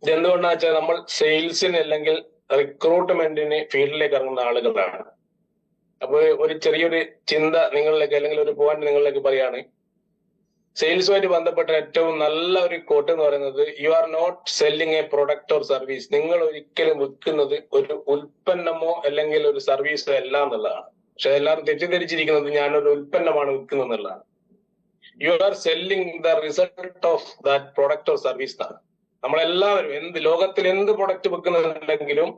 ഇതെന്തുകൊണ്ടാന്ന് വെച്ചാൽ നമ്മൾ സെയിൽസിന് അല്ലെങ്കിൽ റിക്രൂട്ട്മെന്റിന് ഫീൽഡിലേക്ക് ഇറങ്ങുന്ന ആളുകളാണ്. അപ്പൊ ഒരു ചെറിയൊരു ചിന്ത നിങ്ങളിലേക്ക് അല്ലെങ്കിൽ ഒരു പോയിന്റ് നിങ്ങളിലേക്ക് പറയാണ്. സെയിൽസുമായിട്ട് ബന്ധപ്പെട്ട ഏറ്റവും നല്ല ഒരു കോട്ട് എന്ന് പറയുന്നത്, you are not selling a product or service. നിങ്ങൾ ഒരിക്കലും വിൽക്കുന്നത് ഒരു ഉൽപ്പന്നമോ അല്ലെങ്കിൽ ഒരു സർവീസോ അല്ല എന്നുള്ളതാണ്. പക്ഷെ എല്ലാവരും തെറ്റിദ്ധരിച്ചിരിക്കുന്നത് ഞാനൊരു ഉൽപ്പന്നമാണ് വിൽക്കുന്നത് എന്നുള്ളതാണ്. You are selling the result of that product or service എന്നാണ്. നമ്മളെല്ലാവരും ലോകത്തിൽ എന്ത് പ്രൊഡക്റ്റ് വിൽക്കുന്നുണ്ടെങ്കിലും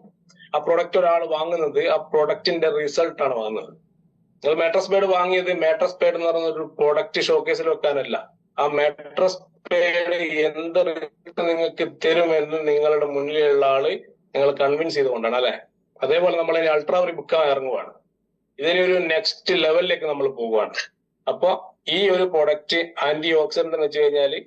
ആ പ്രൊഡക്റ്റ് ഒരാൾ വാങ്ങുന്നത് ആ പ്രൊഡക്റ്റിന്റെ റിസൾട്ട് ആണ് വാങ്ങുന്നത്. നിങ്ങൾ മാട്രസ് ബേഡ് വാങ്ങിയത് മാട്രസ് ബേഡ് എന്ന് പറയുന്ന ഒരു പ്രൊഡക്റ്റ് ഷോക്കേസിൽ വെക്കാനല്ല. ആ മാട്രസ് ബേഡ് എന്ത് റിസൾട്ട് നിങ്ങൾക്ക് തരുമെന്ന് നിങ്ങളുടെ മുന്നിലുള്ള ആള് നിങ്ങൾ കൺവിൻസ് ചെയ്തുകൊണ്ടാണ് അല്ലെ. അതേപോലെ നമ്മൾ ഇനി അൾട്രാ ബുക്കാൻ ഇറങ്ങുവാണ്. ഇതിന് ഒരു നെക്സ്റ്റ് ലെവലിലേക്ക് നമ്മൾ പോവുകയാണ്. അപ്പൊ ഈ ഒരു പ്രൊഡക്റ്റ് ആന്റി ഓക്സിഡന്റ് എന്ന് വെച്ച് കഴിഞ്ഞാല്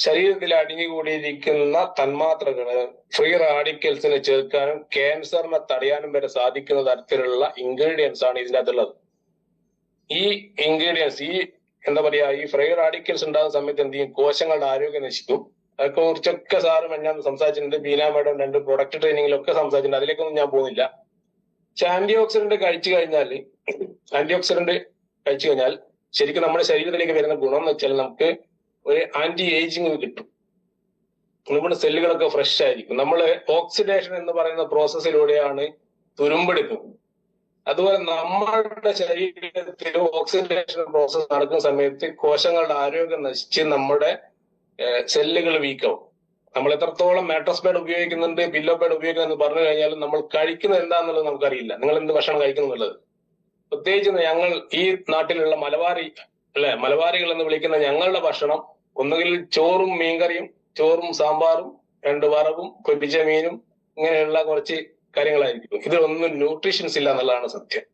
ശരീരത്തിൽ അടിഞ്ഞുകൂടിയിരിക്കുന്ന തന്മാത്രകള് ഫ്രീ റാഡിക്കൽസിനെ ചെറുക്കാനും ക്യാൻസറിനെ തടയാനും വരെ സാധിക്കുന്ന തരത്തിലുള്ള ഇൻഗ്രീഡിയൻസ് ആണ് ഇതിൻ്റെ അകത്തുള്ളത്. ഈ ഇൻഗ്രീഡിയൻസ് എന്താ പറയാ, ഈ ഫ്രീ റാഡിക്കൽസ് ഉണ്ടാകുന്ന സമയത്ത് എന്ത് ചെയ്യും, കോശങ്ങളുടെ ആരോഗ്യം നശിക്കും. അതൊക്കെ കുറിച്ചൊക്കെ സാറ് ഞാൻ സംസാരിച്ചിട്ടുണ്ട്. ബീന മേഡം 2 പ്രൊഡക്റ്റ് ട്രെയിനിങ്ങിലൊക്കെ സംസാരിച്ചിട്ടുണ്ട്. അതിലേക്കൊന്നും ഞാൻ പോകുന്നില്ല. പക്ഷെ ആന്റി ഓക്സിഡന്റ് കഴിച്ചു കഴിഞ്ഞാൽ ശരിക്കും നമ്മുടെ ശരീരത്തിലേക്ക് വരുന്ന ഗുണം എന്ന് വെച്ചാൽ നമുക്ക് ഒരു ആന്റി ഏജിങ് കിട്ടും. നമ്മുടെ സെല്ലുകളൊക്കെ ഫ്രഷ് ആയിരിക്കും. നമ്മൾ ഓക്സിഡേഷൻ എന്ന് പറയുന്ന പ്രോസസ്സിലൂടെയാണ് തുരുമ്പെടുക്കുന്നത്. അതുപോലെ നമ്മുടെ ശരീരത്തിൽ ഓക്സിഡേഷൻ പ്രോസസ് നടക്കുന്ന സമയത്ത് കോശങ്ങളുടെ ആരോഗ്യം നശിച്ച് നമ്മുടെ സെല്ലുകൾ വീക്കാവും. നമ്മൾ എത്രത്തോളം മാട്രസ് ബേഡ് ഉപയോഗിക്കുന്നുണ്ട്, പില്ലോ ബേഡ് ഉപയോഗിക്കുന്നുണ്ട് പറഞ്ഞു കഴിഞ്ഞാലും നമ്മൾ കഴിക്കുന്നത് എന്താന്നുള്ളത് നമുക്കറിയില്ല. നിങ്ങൾ എന്ത് ഭക്ഷണം കഴിക്കുന്നുള്ളത്. പ്രത്യേകിച്ച് ഞങ്ങൾ ഈ നാട്ടിലുള്ള മലബാരികൾ എന്ന് വിളിക്കുന്ന ഞങ്ങളുടെ ഭക്ഷണം ഒന്നുകിൽ ചോറും മീൻകറിയും, ചോറും സാമ്പാറും 2 വറവും പൊരിച്ച മീനും ഇങ്ങനെയുള്ള കുറച്ച് കാര്യങ്ങളായിരിക്കും. ഇതിലൊന്നും ന്യൂട്രീഷൻസ് ഇല്ല എന്നുള്ളതാണ് സത്യം.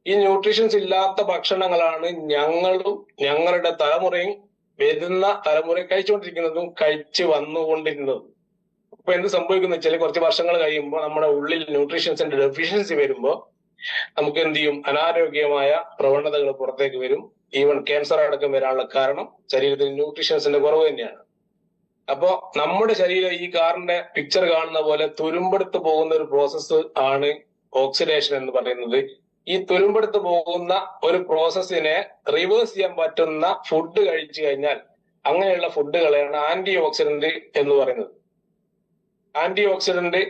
ഈ ന്യൂട്രീഷൻസ് ഇല്ലാത്ത ഭക്ഷണങ്ങളാണ് ഞങ്ങളും ഞങ്ങളുടെ തലമുറയും വരുന്ന തലമുറയും കഴിച്ചുകൊണ്ടിരിക്കുന്നതും കഴിച്ചു വന്നുകൊണ്ടിരുന്നതും. അപ്പൊ എന്ത് സംഭവിക്കുന്ന വെച്ചാൽ കുറച്ച് വർഷങ്ങൾ കഴിയുമ്പോൾ നമ്മുടെ ഉള്ളിൽ ന്യൂട്രീഷൻസിന്റെ ഡെഫിഷ്യൻസി വരുമ്പോൾ നമുക്ക് എന്ത് ചെയ്യും, അനാരോഗ്യമായ പ്രവണതകൾ പുറത്തേക്ക് വരും. ഈവൻ ക്യാൻസർ അടക്കം വരാനുള്ള കാരണം ശരീരത്തിൽ ന്യൂട്രീഷൻസിന്റെ കുറവ് തന്നെയാണ്. അപ്പോ നമ്മുടെ ശരീരം ഈ കാറിന്റെ പിക്ചർ കാണുന്ന പോലെ തുരുമ്പെടുത്ത് പോകുന്ന ഒരു പ്രോസസ്സ് ആണ് ഓക്സിഡേഷൻ എന്ന് പറയുന്നത്. ഈ തുരുമ്പെടുത്ത് പോകുന്ന ഒരു പ്രോസസ്സിനെ റിവേഴ്സ് ചെയ്യാൻ പറ്റുന്ന ഫുഡ് കഴിച്ചു കഴിഞ്ഞാൽ അങ്ങനെയുള്ള ഫുഡുകളെയാണ് ആന്റി ഓക്സിഡന്റ് എന്ന് പറയുന്നത്. ആന്റി ഓക്സിഡന്റ്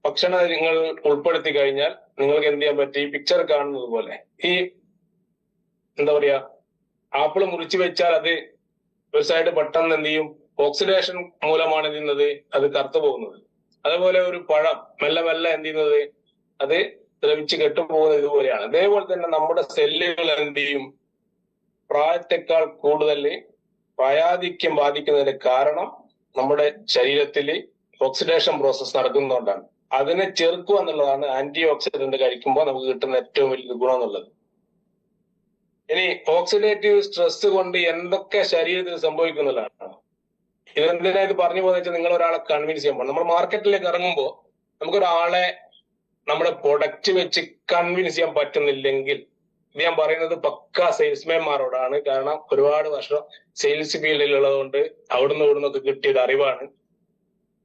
ഭക്ഷണങ്ങൾ ഉൾപ്പെടുത്തി കഴിഞ്ഞാൽ നിങ്ങൾക്ക് എന്ത് ചെയ്യാൻ പറ്റും, ഈ പിക്ചർ കാണുന്നത് പോലെ ഈ എന്താ പറയാ, ആപ്പിൾ മുറിച്ചു വെച്ചാൽ അത് ഒരു സൈഡ് പെട്ടെന്ന് എന്ത് ചെയ്യും, ഓക്സിഡേഷൻ മൂലമാണ് എന്ത് ചെയ്യുന്നത്, അത് കറുത്തു പോകുന്നത്. അതേപോലെ ഒരു പഴം മെല്ലെ മെല്ലെ എന്ത് ചെയ്യുന്നത്, അത് ദ്രവിച്ച് കെട്ടുപോകുന്നത് ഇതുപോലെയാണ്. അതേപോലെ തന്നെ നമ്മുടെ സെല്ലുകൾ എന്ത് ചെയ്യും, പ്രായത്തെക്കാൾ കൂടുതൽ പ്രായാധിക്യം ബാധിക്കുന്നതിന് കാരണം നമ്മുടെ ശരീരത്തിൽ ഓക്സിഡേഷൻ പ്രോസസ് നടക്കുന്നതുകൊണ്ടാണ്. അതിനെ ചെറുക്കുക എന്നുള്ളതാണ് ആന്റി ഓക്സിഡന്റ് കഴിക്കുമ്പോൾ നമുക്ക് കിട്ടുന്ന ഏറ്റവും വലിയ ഗുണം എന്നുള്ളത്. ഇനി ഓക്സിഡേറ്റീവ് സ്ട്രെസ് കൊണ്ട് എന്തൊക്കെ ശരീരത്തിൽ സംഭവിക്കുന്നതാണ്. ഇതെന്തിനാ ഇത് പറഞ്ഞു പോകുന്ന വെച്ചാൽ നിങ്ങൾ ഒരാളെ കൺവിൻസ് ചെയ്യാൻ പോകണം. നമ്മൾ മാർക്കറ്റിലേക്ക് ഇറങ്ങുമ്പോൾ നമുക്കൊരാളെ നമ്മുടെ പ്രൊഡക്റ്റ് വെച്ച് കൺവിൻസ് ചെയ്യാൻ പറ്റുന്നില്ലെങ്കിൽ, ഇത് ഞാൻ പറയുന്നത് പക്ക സെയിൽസ്മാൻമാരോടാണ്. കാരണം ഒരുപാട് വർഷം സെയിൽസ് ഫീൽഡിലുള്ളതുകൊണ്ട് അവിടുന്ന് ഇവിടുന്നൊക്കെ കിട്ടിയത് അറിവാണ്.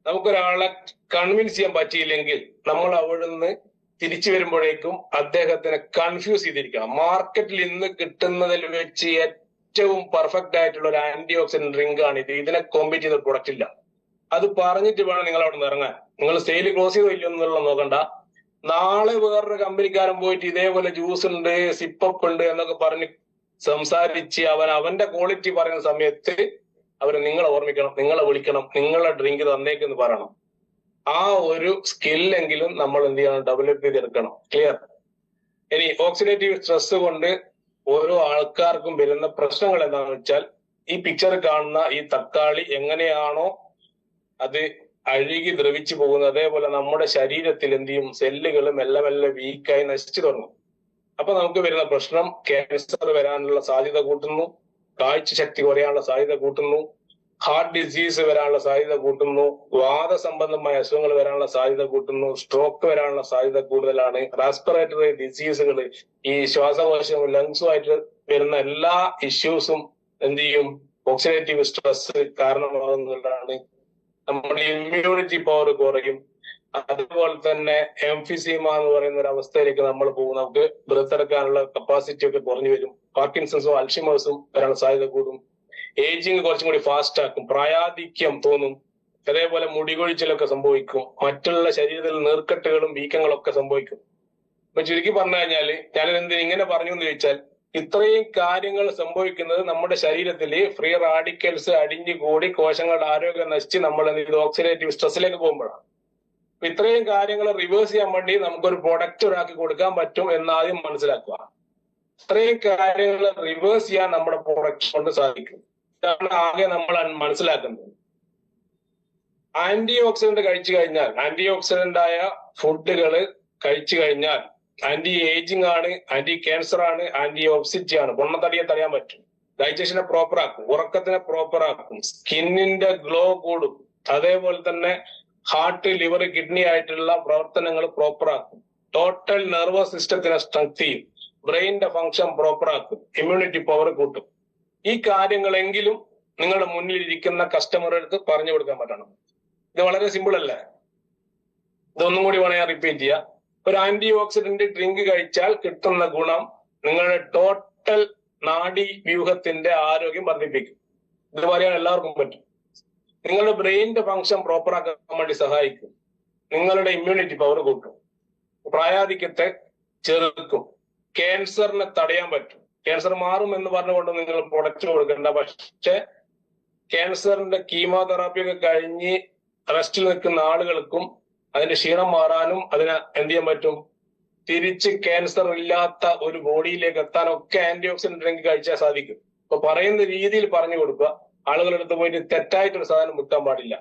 നമുക്കൊരാളെ കൺവിൻസ് ചെയ്യാൻ പറ്റിയില്ലെങ്കിൽ നമ്മൾ അവിടുന്ന് തിരിച്ചു വരുമ്പോഴേക്കും അദ്ദേഹത്തിനെ കൺഫ്യൂസ് ചെയ്തിരിക്കണം. മാർക്കറ്റിൽ ഇന്ന് കിട്ടുന്നതിൽ വെച്ച് ഏറ്റവും പെർഫെക്റ്റ് ആയിട്ടുള്ള ഒരു ആന്റി ഓക്സിഡന്റ് ഡ്രിങ്ക് ആണ് ഇത്. ഇതിനെ കോമ്പീറ്റ് ചെയ്ത പ്രൊഡക്റ്റ് ഇല്ല. അത് പറഞ്ഞിട്ട് വേണം നിങ്ങൾ അവിടെ നിന്ന് ഇറങ്ങാൻ. നിങ്ങൾ സെയിൽ ക്ലോസ് ചെയ്തോ ഇല്ലയോ എന്നുള്ളത് നോക്കണ്ട. നാളെ വേറൊരു കമ്പനിക്കാരൻ പോയിട്ട് ഇതേപോലെ ജ്യൂസ് ഉണ്ട്, സിപ്പപ്പ് ഉണ്ട് എന്നൊക്കെ പറഞ്ഞ് സംസാരിച്ച് അവന്റെ ക്വാളിറ്റി പറയുന്ന സമയത്ത് അവരെ നിങ്ങളെ ഓർമ്മിക്കണം, നിങ്ങളെ വിളിക്കണം, നിങ്ങളെ ഡ്രിങ്ക് തന്നേക്കെന്ന് പറയണം. ആ ഒരു സ്കില്ലെങ്കിലും നമ്മൾ എന്ത് ചെയ്യണം, ഡെവലപ്പ് ചെയ്തെടുക്കണം. ക്ലിയർ? ഇനി ഓക്സിഡേറ്റീവ് സ്ട്രെസ് കൊണ്ട് ഓരോ ആൾക്കാർക്കും വരുന്ന പ്രശ്നങ്ങൾ എന്താണെന്ന് വെച്ചാൽ, ഈ പിക്ചർ കാണുന്ന ഈ തക്കാളി എങ്ങനെയാണോ അത് അഴുകി ദ്രവിച്ചു പോകുന്നത്, അതേപോലെ നമ്മുടെ ശരീരത്തിൽ എന്ത് ചെയ്യും, സെല്ലുകൾ മെല്ലെ മെല്ലെ വീക്കായി നശിച്ചു തുടങ്ങും. അപ്പൊ നമുക്ക് വരുന്ന പ്രശ്നം ക്യാൻസർ വരാനുള്ള സാധ്യത കൂട്ടുന്നു, കാഴ്ച ശക്തി കുറയാനുള്ള സാധ്യത കൂട്ടുന്നു, ഹാർട്ട് ഡിസീസ് വരാനുള്ള സാധ്യത കൂട്ടുന്നു, വാദസംബന്ധമായ അസുഖങ്ങൾ വരാനുള്ള സാധ്യത കൂട്ടുന്നു, സ്ട്രോക്ക് വരാനുള്ള സാധ്യത കൂടുതലാണ്, റെസ്പിറേറ്ററി ഡിസീസുകൾ, ഈ ശ്വാസകോശവും ലങ്സുമായിട്ട് വരുന്ന എല്ലാ ഇഷ്യൂസും എന്ത് ചെയ്യും, ഓക്സിഡേറ്റീവ് സ്ട്രെസ് കാരണമാകുന്നതാണ്. നമ്മുടെ ഇമ്മ്യൂണിറ്റി പവർ കുറയും. അതുപോലെ തന്നെ എംഫിസീമ എന്ന് പറയുന്ന ഒരു അവസ്ഥയിലേക്ക് നമ്മൾ പോകും. നമുക്ക് ബ്രത്ത് എടുക്കാനുള്ള കപ്പാസിറ്റി ഒക്കെ കുറഞ്ഞു വരും. പാർക്കിൻസൺസും അൽഷിമേഴ്സും വരാനുള്ള സാധ്യത കൂടും. ഏജിങ് കുറച്ചും കൂടി ഫാസ്റ്റ് ആക്കും. പ്രായാധിക്യം തോന്നും. അതേപോലെ മുടികൊഴിച്ചിലൊക്കെ സംഭവിക്കും. മറ്റുള്ള ശരീരത്തിൽ നീർക്കെട്ടുകളും വീക്കങ്ങളും ഒക്കെ സംഭവിക്കും. ഇപ്പൊ ചുരുക്കി പറഞ്ഞു കഴിഞ്ഞാല് ഞാനിത് ഇങ്ങനെ പറഞ്ഞു എന്ന് ചോദിച്ചാൽ, ഇത്രയും കാര്യങ്ങൾ സംഭവിക്കുന്നത് നമ്മുടെ ശരീരത്തിൽ ഫ്രീ റാഡിക്കൽസ് അടിഞ്ഞു കൂടി കോശങ്ങളുടെ ആരോഗ്യം നശിച്ച് നമ്മൾ ഇത് ഓക്സിഡേറ്റീവ് സ്ട്രെസ്സിലേക്ക് പോകുമ്പോഴാണ്. അപ്പൊ ഇത്രയും കാര്യങ്ങൾ റിവേഴ്സ് ചെയ്യാൻ വേണ്ടി നമുക്കൊരു പ്രൊഡക്റ്റ് ഒരാൾക്ക് കൊടുക്കാൻ പറ്റും എന്നാദ്യം മനസ്സിലാക്കുക. ഇത്രയും കാര്യങ്ങൾ റിവേഴ്സ് ചെയ്യാൻ നമ്മുടെ പ്രൊഡക്റ്റ് കൊണ്ട് സാധിക്കും. ഇതാണ് ആകെ നമ്മൾ മനസ്സിലാക്കുന്നത്. ആന്റി ഓക്സിഡന്റ് കഴിച്ചു കഴിഞ്ഞാൽ, ആന്റി ഓക്സിഡന്റ് ആയ ഫുഡുകൾ കഴിച്ചു കഴിഞ്ഞാൽ ആന്റി ഏജിങ് ആണ്, ആന്റി ക്യാൻസർ ആണ്, ആന്റി ഒബ്സിറ്റി ആണ്. പൊണ്ണത്തടിയെ തടയാൻ പറ്റും. ഡൈജഷനെ പ്രോപ്പർ ആക്കും, ഉറക്കത്തിനെ പ്രോപ്പർ ആക്കും, സ്കിന്നിന്റെ ഗ്ലോ കൂടും. അതേപോലെ തന്നെ ഹാർട്ട്, ലിവർ, കിഡ്നി ആയിട്ടുള്ള പ്രവർത്തനങ്ങൾ പ്രോപ്പർ ആക്കും. ടോട്ടൽ നെർവസ് സിസ്റ്റത്തിനെ സ്ട്രെങ്ത് ചെയ്യും. ബ്രെയിനിന്റെ ഫംഗ്ഷൻ പ്രോപ്പർ ആക്കും. ഇമ്മ്യൂണിറ്റി പവർ കൂട്ടും. ഈ കാര്യങ്ങളെങ്കിലും നിങ്ങളുടെ മുന്നിലിരിക്കുന്ന കസ്റ്റമറുകൾക്ക് പറഞ്ഞു കൊടുക്കാൻ പറ്റണം. ഇത് വളരെ സിമ്പിൾ അല്ലേ? ഇതൊന്നും കൂടി വേണേ ഞാൻ റിപ്പീറ്റ് ചെയ്യാം. ഒരു ആന്റി ഓക്സിഡന്റ് ഡ്രിങ്ക് കഴിച്ചാൽ കിട്ടുന്ന ഗുണം നിങ്ങളുടെ ടോട്ടൽ നാഡി വ്യൂഹത്തിന്റെ ആരോഗ്യം വർദ്ധിപ്പിക്കും. ഇത് പറയാൻ എല്ലാവർക്കും പറ്റും. നിങ്ങളുടെ ബ്രെയിനിന്റെ ഫംഗ്ഷൻ പ്രോപ്പർ ആക്കാൻ വേണ്ടി സഹായിക്കും. നിങ്ങളുടെ ഇമ്മ്യൂണിറ്റി പവർ കൂട്ടും. പ്രായാധിക്യത്തെ ചെറുക്കും. ക്യാൻസറിനെ തടയാൻ പറ്റും. ക്യാൻസർ മാറും എന്ന് പറഞ്ഞുകൊണ്ട് നിങ്ങൾ പ്രൊഡക്റ്റ് കൊടുക്കണ്ട. പക്ഷെ ക്യാൻസറിന്റെ കീമോതെറാപ്പി ഒക്കെ കഴിഞ്ഞ് റെസ്റ്റിൽ നിൽക്കുന്ന ആളുകൾക്കും അതിന്റെ ക്ഷീണം മാറാനും അതിനെ എന്ത് ചെയ്യാൻ പറ്റും? തിരിച്ച് ക്യാൻസർ ഇല്ലാത്ത ഒരു ബോഡിയിലേക്ക് എത്താനൊക്കെ ആന്റി ഓക്സിഡന്റ് ഡ്രിങ്ക് കഴിച്ചാൽ സാധിക്കും. അപ്പൊ പറയുന്ന രീതിയിൽ പറഞ്ഞു കൊടുക്കുക. ആളുകളുടെ അടുത്ത് പോയിട്ട് തെറ്റായിട്ടൊരു സാധനം വിൽക്കാൻ പാടില്ല.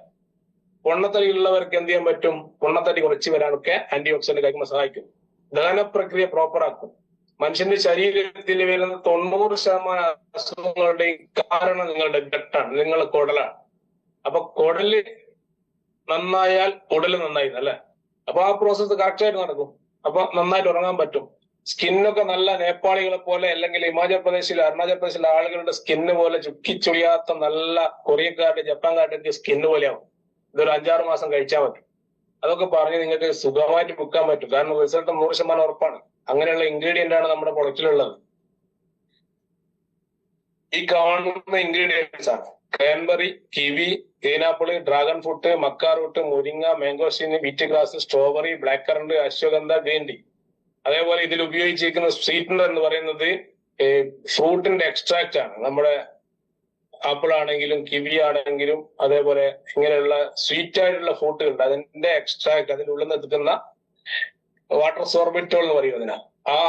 പൊണ്ണത്തടി ഉള്ളവർക്ക് എന്ത് ചെയ്യാൻ പറ്റും? പൊണ്ണത്തടി കുറച്ച് വരാനൊക്കെ ആന്റി ഓക്സിഡന്റ് കഴിക്കുമ്പോൾ സഹായിക്കും. ദഹന പ്രക്രിയ പ്രോപ്പർ ആക്കും. മനുഷ്യന്റെ ശരീരത്തിൽ വരുന്ന 90% അസുഖങ്ങളുടെയും കാരണം നിങ്ങളുടെ ഗട്ടാണ്, നിങ്ങളുടെ കുടലാണ്. അപ്പൊ കുടല് നന്നായാൽ ഉടല് നന്നായി അല്ലെ? അപ്പൊ ആ പ്രോസസ്സ് കറക്റ്റ് ആയിട്ട് നടക്കും. അപ്പൊ നന്നായിട്ട് ഉറങ്ങാൻ പറ്റും. സ്കിന്നൊക്കെ നല്ല നേപ്പാളികളെ പോലെ അല്ലെങ്കിൽ ഹിമാചൽ പ്രദേശിലെ അരുണാചൽ പ്രദേശിലെ ആളുകളുടെ സ്കിന്ന് പോലെ ചുക്കിച്ചുളിയാത്ത നല്ല കൊറിയക്കാരുടെ ജപ്പാൻകാരുടെ സ്കിന്ന് പോലെയാവും. ഇതൊരു 5-6 മാസം കഴിച്ചാൽ മതി. അതൊക്കെ പറഞ്ഞ് നിങ്ങൾക്ക് സുഖമായിട്ട് വിൽക്കാൻ പറ്റും. കാരണം റിസൾട്ട് 100% ഉറപ്പാണ്. അങ്ങനെയുള്ള ഇൻഗ്രീഡിയന്റ് ആണ് നമ്മുടെ പ്രൊഡക്റ്റിലുള്ളത്. ഈ കാണുന്ന ഇൻഗ്രീഡിയൻസ് ആണ് cranberry, kiwi, pineapple, dragon fruit, maca root, മുരിങ്ങ, mangosteen, wheat grass, strawberry, black currant, ashwagandha, green tea. അതേപോലെ ഇതിൽ ഉപയോഗിച്ചിരിക്കുന്ന സ്വീറ്റ്നർ എന്ന് പറയുന്നത് ഫ്രൂട്ടിന്റെ എക്സ്ട്രാക്ട് ആണ്. നമ്മുടെ ആപ്പിൾ ആണെങ്കിലും കിവി ആണെങ്കിലും അതേപോലെ ഇങ്ങനെയുള്ള സ്വീറ്റ് ആയിട്ടുള്ള ഫ്രൂട്ടുകളുണ്ട്, അതിന്റെ എക്സ്ട്രാക്ട്, അതിന്റെ ഉള്ളിൽ നിന്ന് എടുക്കുന്ന വാട്ടർ സോർബിറ്റോൾ എന്ന് പറയും അതിനാ.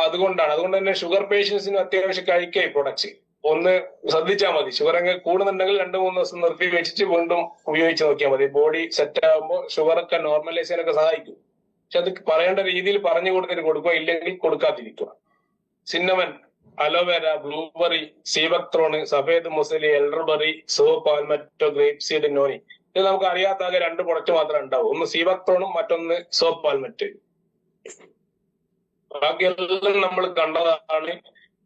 അതുകൊണ്ട് തന്നെ ഷുഗർ പേഷ്യൻസിന് അത്യാവശ്യം കഴിക്കുക ഈ പ്രൊഡക്ട്സ്. ഒന്ന് ശ്രദ്ധിച്ചാൽ മതി. ഷുഗർ അങ്ങ് കൂടുന്നുണ്ടെങ്കിൽ 2-3 ദിവസം നിർത്തി വെച്ചിട്ട് വീണ്ടും ഉപയോഗിച്ച് നോക്കിയാൽ മതി. ബോഡി സെറ്റ് ആകുമ്പോൾ ഷുഗർ ഒക്കെ നോർമലൈസ് ചെയ്യാനൊക്കെ സഹായിക്കും. പക്ഷെ അത് പറയേണ്ട രീതിയിൽ പറഞ്ഞു കൊടുത്തിട്ട് കൊടുക്കുക, ഇല്ലെങ്കിൽ കൊടുക്കാതിരിക്കുക. Cinnamon, aloe vera, blueberry, sea buckthorn, safed musli, elderberry, saw palmetto, grape seed, noni. ഇത് നമുക്ക് അറിയാത്താകെ 2 പ്രൊഡക്റ്റ് മാത്രമേ ഉണ്ടാവും. ഒന്ന് സീബക്ത്രോണും മറ്റൊന്ന് സോ പാൽമറ്റ്. ബാക്കിയെല്ലാം നമ്മൾ കണ്ടതാണ്,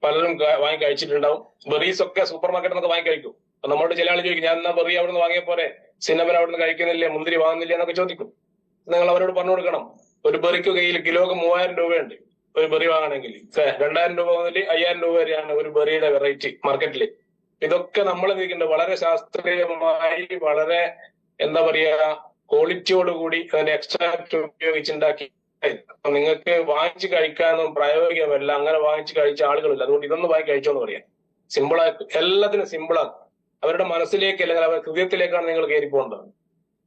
പലരും വാങ്ങി കഴിച്ചിട്ടുണ്ടാവും. ബെറീസ് ഒക്കെ സൂപ്പർ മാർക്കറ്റിൽ നിന്നൊക്കെ വാങ്ങി കഴിക്കും. അപ്പൊ നമ്മളോട് ചില ആൾ ചോദിക്കും, ഞാൻ എന്നാ ബെറി അവിടെ നിന്ന് വാങ്ങിയ പോലെ സിന്നമൻ അവിടെ നിന്ന് കഴിക്കുന്നില്ലേ, മുന്തിരി വാങ്ങുന്നില്ല എന്നൊക്കെ ചോദിക്കും. നിങ്ങൾ അവരോട് പറഞ്ഞു കൊടുക്കണം, ഒരു ബെറിക്ക് കയ്യിൽ കിലോക്ക് 3000 രൂപയുണ്ട്. ഒരു ബെറി വാങ്ങണമെങ്കിൽ 2000 രൂപ മുതൽ 5000 രൂപ വരെയാണ് ഒരു ബെറിയുടെ വെറൈറ്റി മാർക്കറ്റിൽ. ഇതൊക്കെ നമ്മൾ എന്തിരിക്കുന്നുണ്ട്, വളരെ ശാസ്ത്രീയമായി വളരെ എന്താ പറയാ ക്വാളിറ്റിയോടുകൂടി അതിന്റെ എക്സ്ട്രാക്ട് ഉപയോഗിച്ചുണ്ടാക്കി. നിങ്ങൾക്ക് വാങ്ങിച്ച് കഴിക്കാനൊന്നും പ്രായോഗികമല്ല. അങ്ങനെ വാങ്ങിച്ച് കഴിച്ച ആളുകളില്ല. അതുകൊണ്ട് ഇതൊന്നും വാങ്ങി കഴിച്ചോന്ന് പറയാം. സിമ്പിളാക്കി, എല്ലാത്തിനും സിമ്പിളാക്കും. അവരുടെ മനസ്സിലേക്ക് അല്ലെങ്കിൽ അവരുടെ ഹൃദയത്തിലേക്കാണ് നിങ്ങൾ കയറി പോകേണ്ടത്.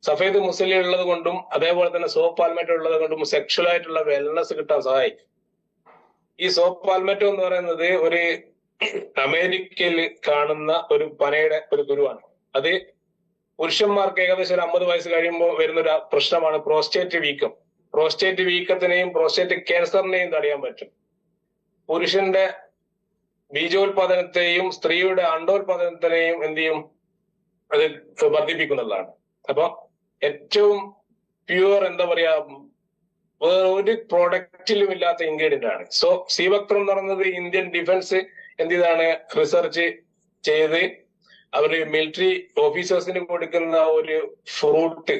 സഫേദ് മുസലി ഉള്ളത് കൊണ്ടും അതേപോലെ തന്നെ സോപ്പ് പാൽമറ്റോ ഉള്ളത് കൊണ്ടും സെക്ഷൽ ആയിട്ടുള്ള വെൽനസ് കിട്ടാൻ സഹായിക്കും. ഈ സോപ്പ് പാൽമറ്റോ എന്ന് പറയുന്നത് ഒരു അമേരിക്കയിൽ കാണുന്ന ഒരു പനയുടെ ഒരു കുരുവാണ്. അത് പുരുഷന്മാർക്ക് ഏകദേശം ഒരു 50 വയസ്സ് കഴിയുമ്പോൾ വരുന്നൊരു പ്രശ്നമാണ് പ്രോസ്റ്റേറ്റ് വീക്കം. പ്രോസ്റ്റേറ്റ് വീക്കത്തിനെയും പ്രോസ്റ്റേറ്റ് ക്യാൻസറിനെയും തടയാൻ പറ്റും. പുരുഷന്റെ ബീജോത്പാദനത്തെയും സ്ത്രീയുടെ അണ്ടോത്പാദനത്തിനെയും എന്ത് ചെയ്യും, അത് വർദ്ധിപ്പിക്കുന്നതാണ്. അപ്പൊ ഏറ്റവും പ്യുവർ എന്താ പറയാ, ഒരു പ്രോഡക്റ്റിലും ഇല്ലാത്ത ഇൻഗ്രീഡിയന്റ് ആണ്. സോ സീബക്ത്രം എന്ന് പറയുന്നത് ഇന്ത്യൻ ഡിഫൻസ് എന്ത് ചെയ്താണ് റിസർച്ച് ചെയ്ത് അവര് മിലിറ്ററി ഓഫീസേഴ്സിന് കൊടുക്കുന്ന ഒരു ഫ്രൂട്ട്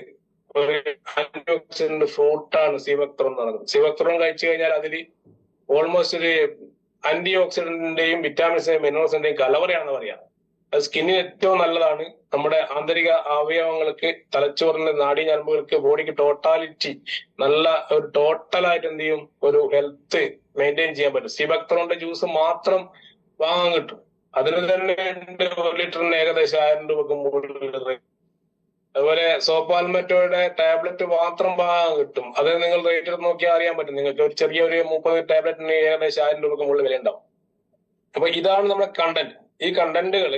ഒരു ആന്റി ഓക്സിഡന്റ് ഫ്രൂട്ടാണ് സിവക്ത്രം എന്ന് പറയുന്നത്. സിവക്ത്രം കഴിച്ചു കഴിഞ്ഞാൽ അതിൽ ഓൾമോസ്റ്റ് ഒരു ആന്റി ഓക്സിഡന്റിന്റെയും വിറ്റാമിൻസിന്റെയും മിനറൽസിന്റെയും കലവറയാണെന്ന് പറയാം. അത് സ്കിന്നിന് ഏറ്റവും നല്ലതാണ്. നമ്മുടെ ആന്തരിക അവയവങ്ങൾക്ക്, തലച്ചോറിന്റെ നാഡീഞരമ്പുകൾക്ക്, ബോഡിക്ക് ടോട്ടാലിറ്റി നല്ല ഒരു ടോട്ടലായിട്ട് എന്ത് ചെയ്യും, ഒരു ഹെൽത്ത് മെയിൻറ്റെയിൻ ചെയ്യാൻ പറ്റും. സിബക്ത്രോന്റെ ജ്യൂസ് മാത്രം വാങ്ങാൻ കിട്ടും. അതിന് തന്നെ 1 ലിറ്ററിന് ഏകദേശം 1000 രൂപക്ക് മുകളിൽ. അതുപോലെ സോപ്പാൽമറ്റോയുടെ ടാബ്ലറ്റ് മാത്രം വാങ്ങാൻ കിട്ടും. അത് നിങ്ങൾ റേറ്റ് നോക്കിയാൽ അറിയാൻ പറ്റും. നിങ്ങൾക്ക് ഒരു ചെറിയ ഒരു 30 ടാബ്ലറ്റിന് ഏകദേശം 1000 രൂപക്ക് മുകളിൽ വില ഉണ്ടാവും. അപ്പൊ ഇതാണ് നമ്മുടെ കണ്ടന്റ്. ഈ കണ്ടന്റുകൾ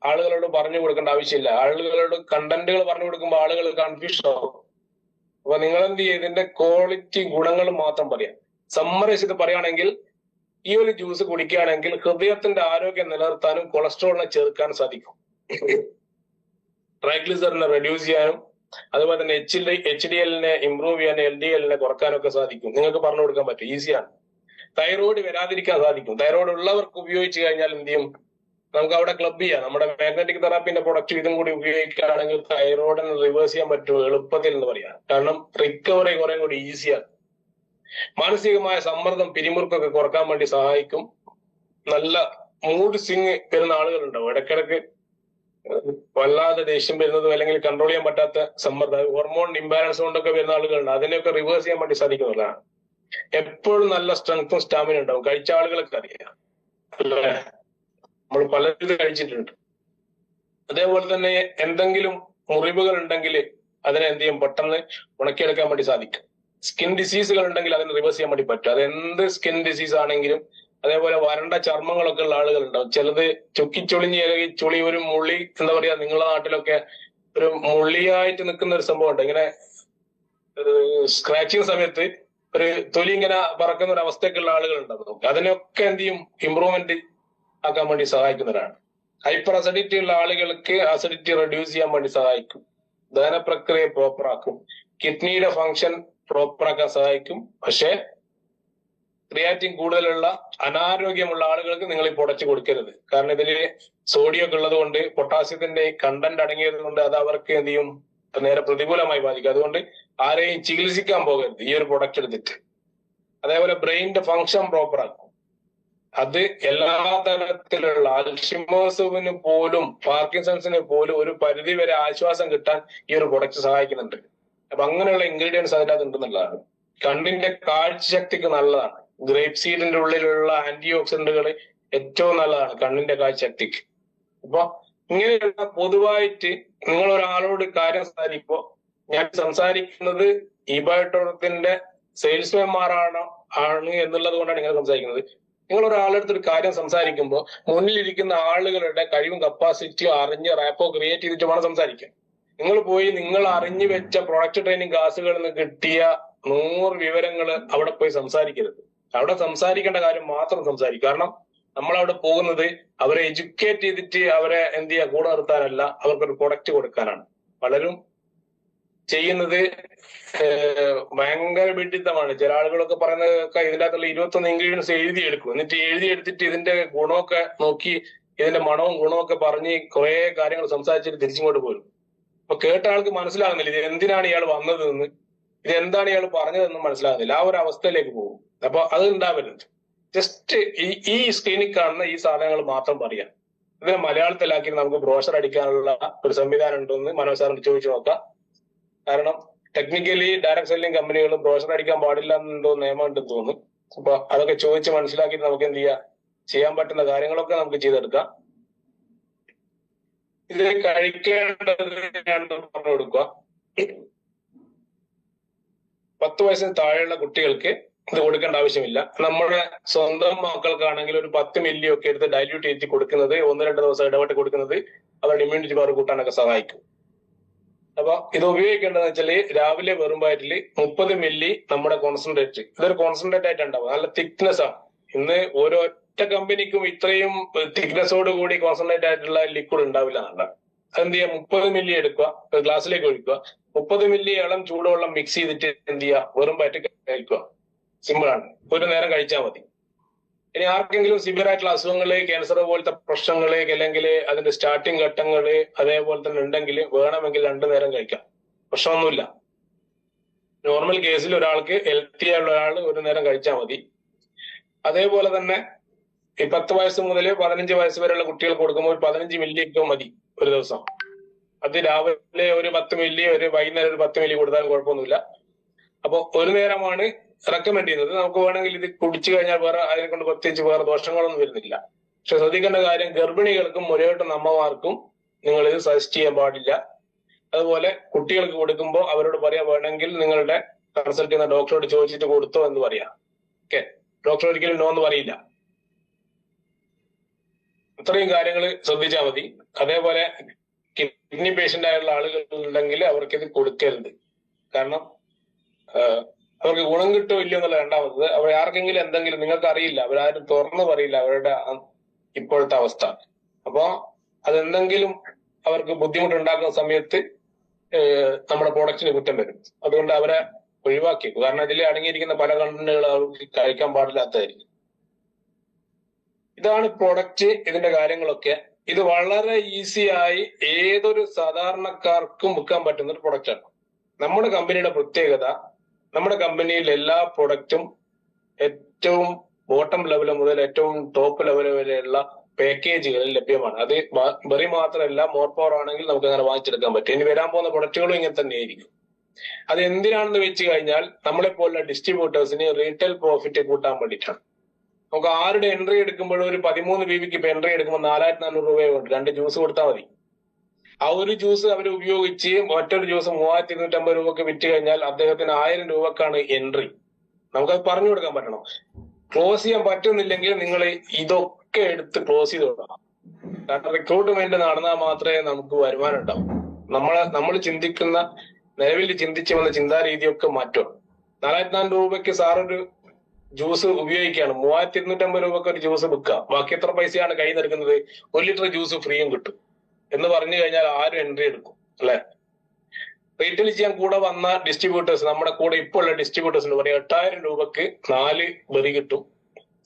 ആളുകളോട് പറഞ്ഞു കൊടുക്കേണ്ട ആവശ്യമില്ല. ആളുകളോട് കണ്ടന്റുകൾ പറഞ്ഞു കൊടുക്കുമ്പോൾ ആളുകൾ കൺഫ്യൂഷൻ ആവും. അപ്പൊ നിങ്ങൾ എന്ത് ചെയ്യും, ഇതിന്റെ ക്വാളിറ്റി ഗുണങ്ങൾ മാത്രം പറയാം. സമ്മറൈസ് ചെയ്ത് പറയുകയാണെങ്കിൽ, ഈ ഒരു ജ്യൂസ് കുടിക്കുകയാണെങ്കിൽ ഹൃദയത്തിന്റെ ആരോഗ്യം നിലനിർത്താനും കൊളസ്ട്രോളിനെ ചെറുക്കാനും സാധിക്കും. ട്രൈഗ്ലിസറിനെ റെഡ്യൂസ് ചെയ്യാനും അതുപോലെ തന്നെ HDL-നെ ഇംപ്രൂവ് ചെയ്യാനും LDL-നെ കുറക്കാനും ഒക്കെ സാധിക്കും. നിങ്ങൾക്ക് പറഞ്ഞു കൊടുക്കാൻ പറ്റും, ഈസിയാണ്. തൈറോയ്ഡ് വരാതിരിക്കാൻ സാധിക്കും. തൈറോയ്ഡ് ഉള്ളവർക്ക് ഉപയോഗിച്ച് കഴിഞ്ഞാൽ എന്ത് ചെയ്യും, നമുക്ക് അവിടെ ക്ലബ് ചെയ്യാം. നമ്മുടെ മാഗ്നറ്റിക് തെറാപ്പിന്റെ പ്രൊഡക്റ്റ് ഇതും കൂടി ഉപയോഗിക്കുകയാണെങ്കിൽ തൈറോയിഡിനെ റിവേഴ്സ് ചെയ്യാൻ പറ്റും എളുപ്പത്തിൽ എന്ന് പറയാം. കാരണം റിക്കവറി കുറെ കൂടി ഈസിയാണ്. മാനസികമായ സമ്മർദ്ദം, പിരിമുറുക്കൊക്കെ കുറക്കാൻ വേണ്ടി സഹായിക്കും. നല്ല മൂഡ് സ്വിങ് വരുന്ന ആളുകളുണ്ടാവും. ഇടയ്ക്കിടയ്ക്ക് വല്ലാതെ ദേഷ്യം വരുന്നതും അല്ലെങ്കിൽ കൺട്രോൾ ചെയ്യാൻ പറ്റാത്ത സമ്മർദ്ദം, ഹോർമോൺ ഇംബാലൻസ് കൊണ്ടൊക്കെ വരുന്ന ആളുകളുണ്ട്. അതിനെയൊക്കെ റിവേഴ്സ് ചെയ്യാൻ വേണ്ടി സാധിക്കുന്നതാണ്. എപ്പോഴും നല്ല സ്ട്രെങ്ത്തും സ്റ്റാമിന ഉണ്ടാവും. കഴിച്ച ആളുകളൊക്കെ അറിയാം അല്ലേ, നമ്മൾ പലരും കഴിച്ചിട്ടുണ്ട്. അതേപോലെ തന്നെ എന്തെങ്കിലും മുറിവുകൾ ഉണ്ടെങ്കിൽ അതിനെ എന്ത് ചെയ്യും, പെട്ടെന്ന് ഉണക്കിയെടുക്കാൻ വേണ്ടി സാധിക്കും. സ്കിൻ ഡിസീസുകൾ ഉണ്ടെങ്കിൽ അതിനെ റിവേഴ്സ് ചെയ്യാൻ വേണ്ടി പറ്റും. അത് എന്ത് സ്കിൻ ഡിസീസ് ആണെങ്കിലും. അതേപോലെ വരണ്ട ചർമ്മങ്ങളൊക്കെ ഉള്ള ആളുകൾ ഉണ്ടാവും. ചിലത് ചുക്കിച്ചൊളിഞ്ഞ് അല്ലെങ്കിൽ ചുളി, ഒരു മുള്ളി, എന്താ പറയാ, നിങ്ങളുടെ നാട്ടിലൊക്കെ ഒരു മുള്ളിയായിട്ട് നിൽക്കുന്ന ഒരു സംഭവം ഉണ്ട്. ഇങ്ങനെ സ്ക്രാച്ചിങ് സമയത്ത് ഒരു തൊലി ഇങ്ങനെ പറക്കുന്ന ഒരു അവസ്ഥയൊക്കെ ഉള്ള ആളുകൾ ഉണ്ടാവും. അതിനൊക്കെ എന്ത് ചെയ്യും, ഇമ്പ്രൂവ്മെന്റ് ആക്കാൻ വേണ്ടി സഹായിക്കുന്നവരാണ്. ഹൈപ്പർ അസിഡിറ്റി ഉള്ള ആളുകൾക്ക് അസിഡിറ്റി റെഡ്യൂസ് ചെയ്യാൻ വേണ്ടി സഹായിക്കും. ദഹന പ്രക്രിയ പ്രോപ്പർ ആക്കും. കിഡ്നിയുടെ ഫങ്ഷൻ പ്രോപ്പർ ആക്കാൻ സഹായിക്കും. പക്ഷെ ക്രിയാറ്റിൻ കൂടുതലുള്ള അനാരോഗ്യമുള്ള ആളുകൾക്ക് നിങ്ങൾ ഈ പുടച്ചു കൊടുക്കരുത്. കാരണം ഇതില് സോഡിയം ഒക്കെ ഉള്ളത് കൊണ്ട്, പൊട്ടാസ്യത്തിന്റെ കണ്ടന്റ് അടങ്ങിയത് കൊണ്ട് അത് അവർക്ക് എന്ത് ചെയ്യും, നേരെ പ്രതികൂലമായി ബാധിക്കും. അതുകൊണ്ട് ആരെയും ചികിത്സിക്കാൻ പോകരുത് ഈ ഒരു പ്രൊഡക്റ്റ് എടുത്തിട്ട്. അതേപോലെ ബ്രെയിനിന്റെ ഫങ്ഷൻ പ്രോപ്പർ ആക്കും. അത് എല്ലാ തരത്തിലുള്ള അൽഷിമേഴ്സിന് പോലും പാർക്കിൻസൺസിന് പോലും ഒരു പരിധി വരെ ആശ്വാസം കിട്ടാൻ ഈ ഒരു പ്രൊഡക്റ്റ് സഹായിക്കുന്നുണ്ട്. അപ്പൊ അങ്ങനെയുള്ള ഇൻഗ്രീഡിയൻസ് അതിൻ്റെ അകത്ത് ഉണ്ടെന്നുള്ളതാണ്. കണ്ണിന്റെ കാഴ്ചശക്തിക്ക് നല്ലതാണ്. ഗ്രേപ്പ് സീഡിന്റെ ഉള്ളിലുള്ള ആന്റി ഓക്സിഡന്റുകൾ ഏറ്റവും നല്ലതാണ് കണ്ണിന്റെ കാഴ്ചശക്തിക്ക്. അപ്പൊ ഇങ്ങനെയുള്ള പൊതുവായിട്ട് നിങ്ങൾ ഒരാളോട് കാര്യം സംസാരിക്കുമ്പോൾ, ഞാൻ സംസാരിക്കുന്നത് ഇബയോട്ടോറത്തിന്റെ സെയിൽസ്മാൻമാരാണ് എന്നുള്ളത് കൊണ്ടാണ് ഇങ്ങനെ സംസാരിക്കുന്നത്. നിങ്ങൾ ഒരാളെടുത്ത് ഒരു കാര്യം സംസാരിക്കുമ്പോൾ മുന്നിലിരിക്കുന്ന ആളുകളുടെ കഴിവും കപ്പാസിറ്റിയും അറിഞ്ഞ് റാപ്പോ ക്രിയേറ്റ് ചെയ്തിട്ട് വേണം സംസാരിക്കാൻ. നിങ്ങൾ പോയി നിങ്ങൾ അറിഞ്ഞു വെച്ച പ്രൊഡക്റ്റ് ട്രെയിനിങ് ക്ലാസ്സുകളിൽ നിന്ന് കിട്ടിയ 100 വിവരങ്ങൾ അവിടെ പോയി സംസാരിക്കരുത്. അവിടെ സംസാരിക്കേണ്ട കാര്യം മാത്രം സംസാരിക്കും. കാരണം നമ്മളവിടെ പോകുന്നത് അവരെ എഡ്യൂക്കേറ്റ് ചെയ്തിട്ട് അവരെ എന്ത് ചെയ്യുക, കൂടെ നിർത്താനല്ല, അവർക്കൊരു പ്രൊഡക്റ്റ് കൊടുക്കാനാണ്. പലരും ചെയ്യുന്നത് ഭയങ്കര വിഡിത്തമാണ്. ചില ആളുകളൊക്കെ പറയുന്നതൊക്കെ ഇതിൻ്റെ അകത്തുള്ള 21 ഇൻഗ്രീഡിയൻസ് എഴുതിയെടുക്കും. എന്നിട്ട് എഴുതിയെടുത്തിട്ട് ഇതിന്റെ ഗുണമൊക്കെ നോക്കി, ഇതിന്റെ മണവും ഗുണമൊക്കെ പറഞ്ഞ് കുറെ കാര്യങ്ങൾ സംസാരിച്ചിട്ട് തിരിച്ചിങ്ങോട്ട് പോരും. അപ്പൊ കേട്ട ആൾക്ക് മനസ്സിലാകുന്നില്ല ഇത് എന്തിനാണ് ഇയാൾ വന്നതെന്ന്, ഇത് എന്താണ് ഇയാൾ പറഞ്ഞതെന്നും മനസ്സിലാകുന്നില്ല. ആ ഒരു അവസ്ഥയിലേക്ക് പോകും. അപ്പൊ അത് ഉണ്ടാവരുത്. ജസ്റ്റ് ഈ സ്ക്രീനിൽ കാണുന്ന ഈ സാധനങ്ങൾ മാത്രം പറയാം. ഇതിനെ മലയാളത്തിലാക്കി നമുക്ക് ബ്രോഷർ അടിക്കാനുള്ള ഒരു സംവിധാനം ഉണ്ടെന്ന് മനോജ് സാറിന് ചോദിച്ചു നോക്കാം. കാരണം ടെക്നിക്കലി ഡയറക്ട് സെല്ലിംഗ് കമ്പനികൾ ബ്രോഷർ അടിക്കാൻ പാടില്ല എന്നുണ്ടോ നിയമം ഉണ്ടെന്ന് തോന്നുന്നു. അപ്പൊ അതൊക്കെ ചോദിച്ച് മനസ്സിലാക്കിയിട്ട് നമുക്ക് എന്ത് ചെയ്യാൻ പറ്റുന്ന കാര്യങ്ങളൊക്കെ നമുക്ക് ചെയ്തെടുക്കാം. ഇത് കഴിക്കേണ്ടത് ഞാൻ പറഞ്ഞു കൊടുക്കുക. 10 വയസ്സിന് താഴെയുള്ള കുട്ടികൾക്ക് ഇത് കൊടുക്കേണ്ട ആവശ്യമില്ല. നമ്മുടെ സ്വന്തം മക്കൾക്കാണെങ്കിൽ ഒരു 10 മില്ലി ഒക്കെ എടുത്ത് ഡൈല്യൂട്ട് ചെയ്ത് കൊടുക്കുന്നത്, 1-2 ദിവസം ഇടപെട്ട് കൊടുക്കുന്നത് അവരുടെ ഇമ്മ്യൂണിറ്റി പവർ കൂട്ടാനൊക്കെ സഹായിക്കും. അപ്പൊ ഇത് ഉപയോഗിക്കേണ്ടതെന്ന് വെച്ചാല് രാവിലെ വെറും വയറ്റിൽ 30 മില്ലി നമ്മുടെ കോൺസെൻട്രേറ്റ്, ഇതൊരു കോൺസെൻട്രേറ്റ് ആയിട്ട് ഉണ്ടാവും, നല്ല തിക്നെസ് ആണ്. ഇന്ന് ഓരോറ്റ കമ്പനിക്കും ഇത്രയും തിക്നെസ്സോട് കൂടി കോൺസെൻട്രേറ്റ് ആയിട്ടുള്ള ലിക്വിഡ് ഉണ്ടാവില്ല എന്നുള്ള. അതെന്ത് ചെയ്യുക, 30 മില്ലി എടുക്കുക, ഗ്ലാസ്സിലേക്ക് ഒഴിക്കുക, 30 മില്ലി ഇളം ചൂടുവെള്ളം മിക്സ് ചെയ്തിട്ട് എന്ത് ചെയ്യുക, വെറും വയറ്റിൽ കഴിക്കുക. സിമ്പിൾ ആണ്, ഒരു നേരം കഴിച്ചാൽ മതി. ഇനി ആർക്കെങ്കിലും സിവിയർ ആയിട്ടുള്ള അസുഖങ്ങള്, ക്യാൻസർ പോലത്തെ പ്രശ്നങ്ങള്, അല്ലെങ്കിൽ അതിന്റെ സ്റ്റാർട്ടിങ് ഘട്ടങ്ങള് അതേപോലെ തന്നെ ഉണ്ടെങ്കിൽ വേണമെങ്കിൽ 2 നേരം കഴിക്കാം. പ്രശ്നമൊന്നുമില്ല. നോർമൽ കേസിൽ ഒരാൾക്ക് ഹെൽത്തി ആയുള്ള ഒരാൾ ഒരു നേരം കഴിച്ചാൽ മതി. അതേപോലെ തന്നെ ഈ 10 വയസ്സ് മുതൽ 15 വയസ്സ് വരെയുള്ള കുട്ടികൾക്ക് കൊടുക്കുമ്പോൾ 15 മില്ലി ഒക്കെ മതി ഒരു ദിവസം. അത് രാവിലെ ഒരു 10 മില്ലി, ഒരു വൈകുന്നേരം ഒരു 10 മില്ലി കൊടുത്താലും കുഴപ്പമൊന്നുമില്ല. അപ്പൊ ഒരു നേരമാണ് റെക്കമെൻഡ് ചെയ്യുന്നത്. നമുക്ക് വേണമെങ്കിൽ ഇത് കുടിച്ചു കഴിഞ്ഞാൽ വേറെ അതിനെ കൊണ്ട് പ്രത്യേകിച്ച് വേറെ ദോഷങ്ങളൊന്നും വരുന്നില്ല. പക്ഷെ ശ്രദ്ധിക്കേണ്ട കാര്യം, ഗർഭിണികൾക്കും മുലയൂട്ടുന്ന അമ്മമാർക്കും നിങ്ങൾ ഇത് സജസ്റ്റ് ചെയ്യാൻ പാടില്ല. അതുപോലെ കുട്ടികൾക്ക് കൊടുക്കുമ്പോൾ അവരോട് പറയാൻ വേണമെങ്കിൽ നിങ്ങളുടെ കൺസൾട്ട് ചെയ്യുന്ന ഡോക്ടറോട് ചോദിച്ചിട്ട് കൊടുത്തോ എന്ന് പറയാം. ഓക്കെ, ഡോക്ടർ ഒരിക്കലും നോ എന്ന് പറയില്ല. ഇത്രയും കാര്യങ്ങൾ ശ്രദ്ധിച്ചാൽ മതി. അതേപോലെ കിഡ്നി പേഷ്യന്റ് ആയുള്ള ആളുകൾ ഉണ്ടെങ്കിൽ അവർക്കിത് കൊടുക്കരുത്. കാരണം അവർക്ക് ഗുണം കിട്ടോ ഇല്ലയോ എന്നുള്ള രണ്ടാമത്. അവർ ആർക്കെങ്കിലും എന്തെങ്കിലും നിങ്ങൾക്ക് അറിയില്ല, അവരാരും തുറന്നു പറയില്ല അവരുടെ ഇപ്പോഴത്തെ അവസ്ഥ. അപ്പോ അതെന്തെങ്കിലും അവർക്ക് ബുദ്ധിമുട്ടുണ്ടാക്കുന്ന സമയത്ത് നമ്മുടെ പ്രൊഡക്റ്റിന് കുറ്റം വരും. അതുകൊണ്ട് അവരെ ഒഴിവാക്കി. കാരണം ഇതിൽ അടങ്ങിയിരിക്കുന്ന പല കണ്ടന്റുകൾ അവർക്ക് കഴിക്കാൻ പാടില്ലാത്തതായിരിക്കും. ഇതാണ് പ്രൊഡക്റ്റ്, ഇതിന്റെ കാര്യങ്ങളൊക്കെ. ഇത് വളരെ ഈസിയായി ഏതൊരു സാധാരണക്കാർക്കും വിൽക്കാൻ പറ്റുന്ന ഒരു പ്രൊഡക്റ്റാണ്. നമ്മുടെ കമ്പനിയുടെ പ്രത്യേകത, നമ്മുടെ കമ്പനിയിൽ എല്ലാ പ്രൊഡക്റ്റും ഏറ്റവും ബോട്ടം ലെവൽ മുതൽ ഏറ്റവും ടോപ്പ് ലെവൽ വരെയുള്ള പാക്കേജുകളിൽ ലഭ്യമാണ്. അത് വെറി മാത്രമല്ല, മോർ പവർ ആണെങ്കിൽ നമുക്ക് അങ്ങനെ വാങ്ങിച്ചെടുക്കാൻ പറ്റും. ഇനി വരാൻ പോകുന്ന പ്രൊഡക്റ്റുകളും ഇങ്ങനെ തന്നെയായിരിക്കും. അത് എന്തിനാണെന്ന് വെച്ച് കഴിഞ്ഞാൽ നമ്മളെ പോലുള്ള ഡിസ്ട്രിബ്യൂട്ടേഴ്സിന് റീറ്റെയിൽ പ്രോഫിറ്റ് കൂട്ടാൻ വേണ്ടിയിട്ടാണ്. നമുക്ക് ആരുടെ എൻട്രി എടുക്കുമ്പോഴും ഒരു 13 BBക്ക് ഇപ്പൊ എൻട്രി എടുക്കുമ്പോൾ 4400 രൂപയുണ്ട്. 2 ജ്യൂസ് കൊടുത്താൽ മതി. ആ ഒരു ജ്യൂസ് അവർ ഉപയോഗിച്ച് മറ്റൊരു ജ്യൂസ് 3250 രൂപക്ക് വിറ്റ് കഴിഞ്ഞാൽ അദ്ദേഹത്തിന് 1000 രൂപക്കാണ് എൻട്രി. നമുക്കത് പറഞ്ഞു കൊടുക്കാൻ പറ്റണം. ക്ലോസ് ചെയ്യാൻ പറ്റുന്നില്ലെങ്കിൽ നിങ്ങൾ ഇതൊക്കെ എടുത്ത് ക്ലോസ് ചെയ്ത് കൊടുക്കണം. കാരണം റിക്രൂട്ട്മെന്റ് നടന്നാൽ മാത്രമേ നമുക്ക് വരുമാനം ഉണ്ടാവും. നമ്മൾ ചിന്തിക്കുന്ന, നിലവിൽ ചിന്തിച്ചു വന്ന ചിന്താരീതിയൊക്കെ മാറ്റും. 4400 രൂപയ്ക്ക് സാറൊരു ജ്യൂസ് ഉപയോഗിക്കുകയാണ്, 3250 രൂപക്ക് ഒരു ജ്യൂസ് വിൽക്കുക. ബാക്കി എത്ര പൈസയാണ് കൈ നിൽക്കുന്നത്? 1 ലിറ്റർ ജ്യൂസ് ഫ്രീയും കിട്ടും എന്ന് പറഞ്ഞു കഴിഞ്ഞാൽ ആരും എൻട്രി എടുക്കും, അല്ലെ? റീറ്റെയിൽ ചെയ്യാൻ കൂടെ വന്ന ഡിസ്ട്രിബ്യൂട്ടേഴ്സ്, നമ്മുടെ കൂടെ ഇപ്പോൾ ഉള്ള ഡിസ്ട്രിബ്യൂട്ടേഴ്സിന് പറയാം 8000 രൂപക്ക് 4 ബെറി കിട്ടും,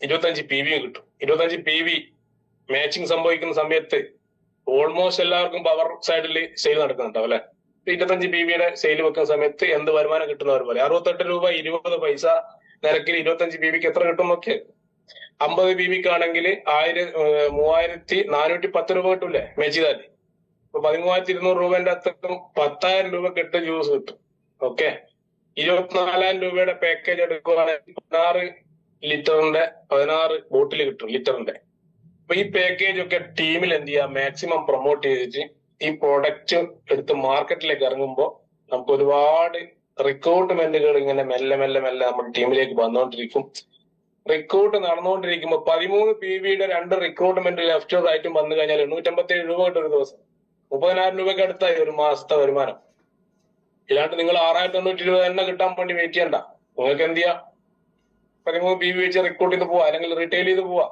25 PV കിട്ടും. 25 PV മാച്ചിങ് സംഭവിക്കുന്ന സമയത്ത് ഓൾമോസ്റ്റ് എല്ലാവർക്കും പവർ സൈഡിൽ സെയിൽ നടക്കുന്നുണ്ടാവും, അല്ലെ? 25 PVയുടെ സെയിൽ വെക്കുന്ന സമയത്ത് എന്ത് വരുമാനം കിട്ടുന്നവർ പോലെ 68 രൂപ 20 പൈസ നിരക്കിൽ 25 PVക്ക് എത്ര കിട്ടും നോക്കിയേ. 50 PVക്ക് ആണെങ്കിൽ 3410 രൂപ കിട്ടൂലേ മാച്ച് ചെയ്താല്? ഇപ്പൊ 13200 രൂപന്റെ അത്രക്കും 10000 രൂപ കിട്ടും ജ്യൂസ് കിട്ടും. ഓക്കെ, 24000 രൂപയുടെ പാക്കേജ് എടുക്കുകയാണെങ്കിൽ 16 ബോട്ടിൽ കിട്ടും ലിറ്ററിന്റെ. അപ്പൊ ഈ പാക്കേജ് ഒക്കെ ടീമിൽ എന്ത് ചെയ്യാം, മാക്സിമം പ്രൊമോട്ട് ചെയ്തിട്ട് ഈ പ്രോഡക്റ്റ് എടുത്ത് മാർക്കറ്റിലേക്ക് ഇറങ്ങുമ്പോൾ നമുക്ക് ഒരുപാട് റിക്രൂട്ട്മെന്റുകൾ ഇങ്ങനെ മെല്ലെ മെല്ലെ മെല്ലെ നമ്മുടെ ടീമിലേക്ക് വന്നുകൊണ്ടിരിക്കും. റിക്രൂട്ട് നടന്നുകൊണ്ടിരിക്കുമ്പോൾ 13 PVയുടെ 2 റിക്രൂട്ട്മെന്റ് ലെഫ്റ്റും റൈറ്റും വന്നു കഴിഞ്ഞാൽ 857 രൂപ കിട്ടും ഒരു ദിവസം. 30,000 രൂപയ്ക്ക് അടുത്തായി ഒരു മാസത്തെ വരുമാനം. ഇല്ലാണ്ട് നിങ്ങൾ 6920 തന്നെ കിട്ടാൻ വേണ്ടി വെയിറ്റ് ചെയ്യണ്ട. നിങ്ങൾക്ക് എന്ത് ചെയ്യാം, 13 PV വെച്ച് റിക്രൂട്ട് ചെയ്ത് പോവാ, അല്ലെങ്കിൽ റീറ്റെയിൽ ചെയ്ത് പോവാ.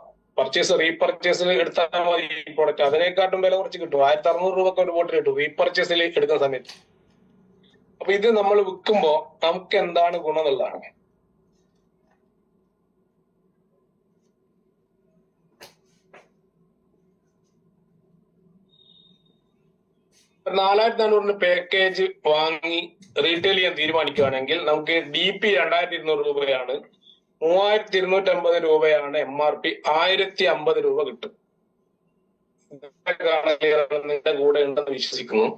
റീപർച്ചേസിൽ എടുത്താൽ മതി ഈ പ്രോഡക്റ്റ്. അതിനെക്കാട്ടും വില കുറച്ച് കിട്ടും. 1600 രൂപക്ക് ഒരു ബോട്ടിൽ കിട്ടും റീപർച്ചേസിൽ എടുക്കുന്ന സമയത്ത്. അപ്പൊ ഇത് നമ്മൾ വിൽക്കുമ്പോ നമുക്ക് എന്താണ് ഗുണം എന്നുള്ളതാണ്. 4400 പാക്കേജ് വാങ്ങി റീറ്റെയിൽ ചെയ്യാൻ തീരുമാനിക്കുകയാണെങ്കിൽ നമുക്ക് DP 2200 രൂപയാണ്, 3250 രൂപയാണ് MRP, 1050 രൂപ കിട്ടും. നിങ്ങളുടെ കൂടെ ഉണ്ടെന്ന് വിശ്വസിക്കുന്നു.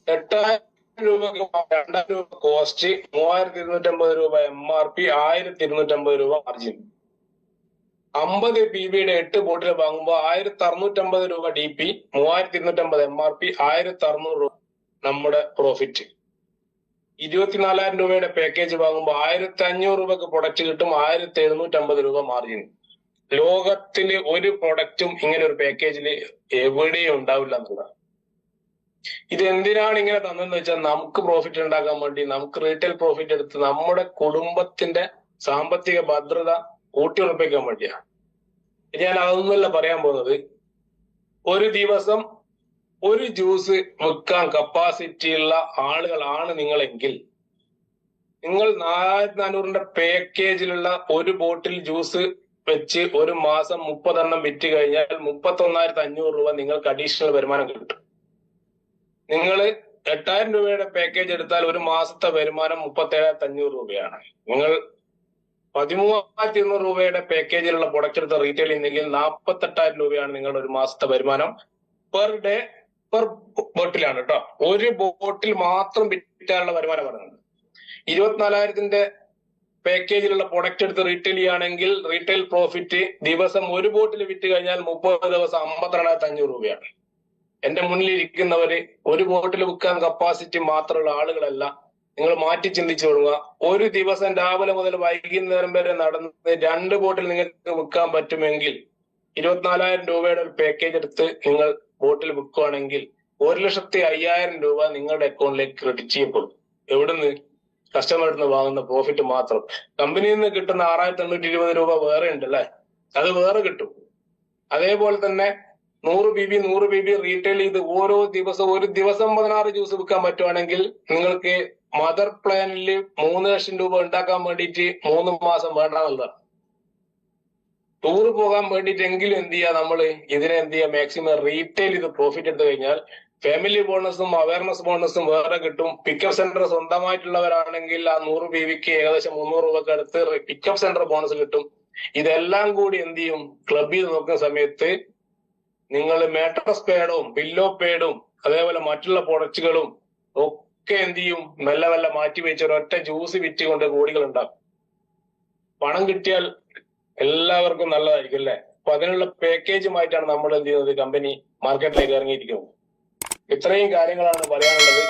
8000 രൂപക്ക് 2000 രൂപ കോസ്റ്റ്, 3250 രൂപ MRP, 1250 രൂപ മാർജിൻ. 50 PVയുടെ 8 ബോട്ടിൽ വാങ്ങുമ്പോൾ 1650 രൂപ DP, 3250 MRP, 1600 രൂപ നമ്മുടെ പ്രോഫിറ്റ്. 24000 രൂപയുടെ പാക്കേജ് വാങ്ങുമ്പോൾ 1500 രൂപക്ക് പ്രൊഡക്റ്റ് കിട്ടും, 1750 രൂപ മാർജിൻ. ലോകത്തില് ഒരു പ്രൊഡക്റ്റും ഇങ്ങനെ ഒരു പാക്കേജിൽ എവിടെയും ഉണ്ടാവില്ല എന്നുള്ളതാണ്. ഇത് എന്തിനാണ് ഇങ്ങനെ തന്നെന്ന് വെച്ചാൽ നമുക്ക് പ്രോഫിറ്റ് ഉണ്ടാക്കാൻ വേണ്ടി, നമുക്ക് റീറ്റെയിൽ പ്രോഫിറ്റ് എടുത്ത് നമ്മുടെ കുടുംബത്തിന്റെ സാമ്പത്തിക ഭദ്രത ഊട്ടിയുറപ്പിക്കാൻ വേണ്ടിയാണ്. ഞാൻ അതൊന്നുമല്ല പറയാൻ പോകുന്നത്. ഒരു ദിവസം ഒരു ജ്യൂസ് വിൽക്കാൻ കപ്പാസിറ്റി ഉള്ള ആളുകളാണ് നിങ്ങളെങ്കിൽ, നിങ്ങൾ 4400 പാക്കേജിലുള്ള ഒരു ബോട്ടിൽ ജ്യൂസ് വെച്ച് ഒരു മാസം 30 എണ്ണം വിറ്റ് കഴിഞ്ഞാൽ 31,500 രൂപ നിങ്ങൾക്ക് അഡീഷണൽ വരുമാനം കിട്ടും. നിങ്ങൾ 8,000 രൂപയുടെ പാക്കേജ് എടുത്താൽ ഒരു മാസത്തെ വരുമാനം 37,500 രൂപയാണ്. നിങ്ങൾ 13,200 രൂപയുടെ പാക്കേജിലുള്ള പ്രൊഡക്റ്റ് എടുത്ത് റീറ്റെയിൽ ചെയ്യുന്നെങ്കിൽ 48,000 രൂപയാണ് നിങ്ങളുടെ ഒരു മാസത്തെ വരുമാനം പെർ ഡേ പെർ ബോട്ടിലാണ് കേട്ടോ. ഒരു ബോട്ടിൽ മാത്രം വിറ്റാനുള്ള വരുമാനം പറയുന്നത്. 24,000 പാക്കേജിലുള്ള പ്രൊഡക്റ്റ് എടുത്ത് റീറ്റെയിൽ ചെയ്യുകയാണെങ്കിൽ റീറ്റെയിൽ പ്രോഫിറ്റ് ദിവസം ഒരു ബോട്ടിൽ വിറ്റ് കഴിഞ്ഞാൽ 30 ദിവസം 52,500 രൂപയാണ്. എന്റെ മുന്നിൽ ഇരിക്കുന്നവര് ഒരു ബോട്ടിൽ വിൽക്കാൻ കപ്പാസിറ്റി മാത്രമുള്ള ആളുകളല്ല. നിങ്ങൾ മാറ്റി ചിന്തിച്ചു കൊടുക്കുക. ഒരു ദിവസം രാവിലെ മുതൽ വൈകുന്നേരം വരെ നടന്ന് 2 ബോട്ടിൽ നിങ്ങൾക്ക് വിൽക്കാൻ പറ്റുമെങ്കിൽ 24,000 രൂപയുടെ ഒരു പാക്കേജ് എടുത്ത് നിങ്ങൾ ബോട്ടിൽ വിൽക്കുകയാണെങ്കിൽ 1,05,000 രൂപ നിങ്ങളുടെ അക്കൗണ്ടിലേക്ക് ക്രെഡിറ്റ് ചെയ്യപ്പെടും. എവിടുന്ന്? കസ്റ്റമറിൽ നിന്ന് വാങ്ങുന്ന പ്രോഫിറ്റ് മാത്രം. കമ്പനിയിൽ നിന്ന് കിട്ടുന്ന 6,820 രൂപ വേറെ ഉണ്ട് അല്ലെ, അത് വേറെ കിട്ടും. അതേപോലെ തന്നെ 100 BB റീറ്റെയിൽ ചെയ്ത് ഒരു ദിവസം 16 ജ്യൂസ് വിൽക്കാൻ പറ്റുവാണെങ്കിൽ നിങ്ങൾക്ക് മദർ പ്ലാനിൽ 3 ലക്ഷം രൂപ ഉണ്ടാക്കാൻ വേണ്ടിയിട്ട് 3 മാസം വേണ്ടെന്നുള്ളതാണ്. ടൂറ് പോകാൻ വേണ്ടിയിട്ട് എങ്കിലും എന്ത് ചെയ്യുക, നമ്മള് ഇതിനെ എന്ത് ചെയ്യുക, മാക്സിമം റീറ്റെയിൽ ചെയ്ത് പ്രോഫിറ്റ് എടുത്തു കഴിഞ്ഞാൽ ഫാമിലി ബോണസും അവയർനെസ് ബോണസും വേറെ കിട്ടും. പിക്കപ്പ് സെന്റർ സ്വന്തമായിട്ടുള്ളവരാണെങ്കിൽ ആ 100 BBക്ക് ഏകദേശം 300 രൂപക്ക് അടുത്ത് പിക്കപ്പ് സെന്റർ ബോണസ് കിട്ടും. ഇതെല്ലാം കൂടി എന്ത് ചെയ്യും, ക്ലബ് ചെയ്ത് നോക്കുന്ന സമയത്ത് നിങ്ങൾ മാട്രസ് പേഡും പില്ലോ പേഡും അതേപോലെ മറ്റുള്ള പ്രൊഡക്റ്റുകളും ഒക്കെ എന്ത് ചെയ്യും, മെല്ലെ മെല്ലെ മാറ്റി വെച്ച് ഒരൊറ്റ ജ്യൂസ് വിറ്റുകൊണ്ട് കോടികൾ ഉണ്ടാകും. പണം കിട്ടിയാൽ എല്ലാവർക്കും നല്ലതായിരിക്കും അല്ലെ. അപ്പൊ അതിനുള്ള പാക്കേജുമായിട്ടാണ് നമ്മൾ എന്ത് ചെയ്യുന്നത്, കമ്പനി മാർക്കറ്റിലേക്ക് ഇറങ്ങിയിരിക്കുന്നത്. ഇത്രയും കാര്യങ്ങളാണ് പറയാനുള്ളത്.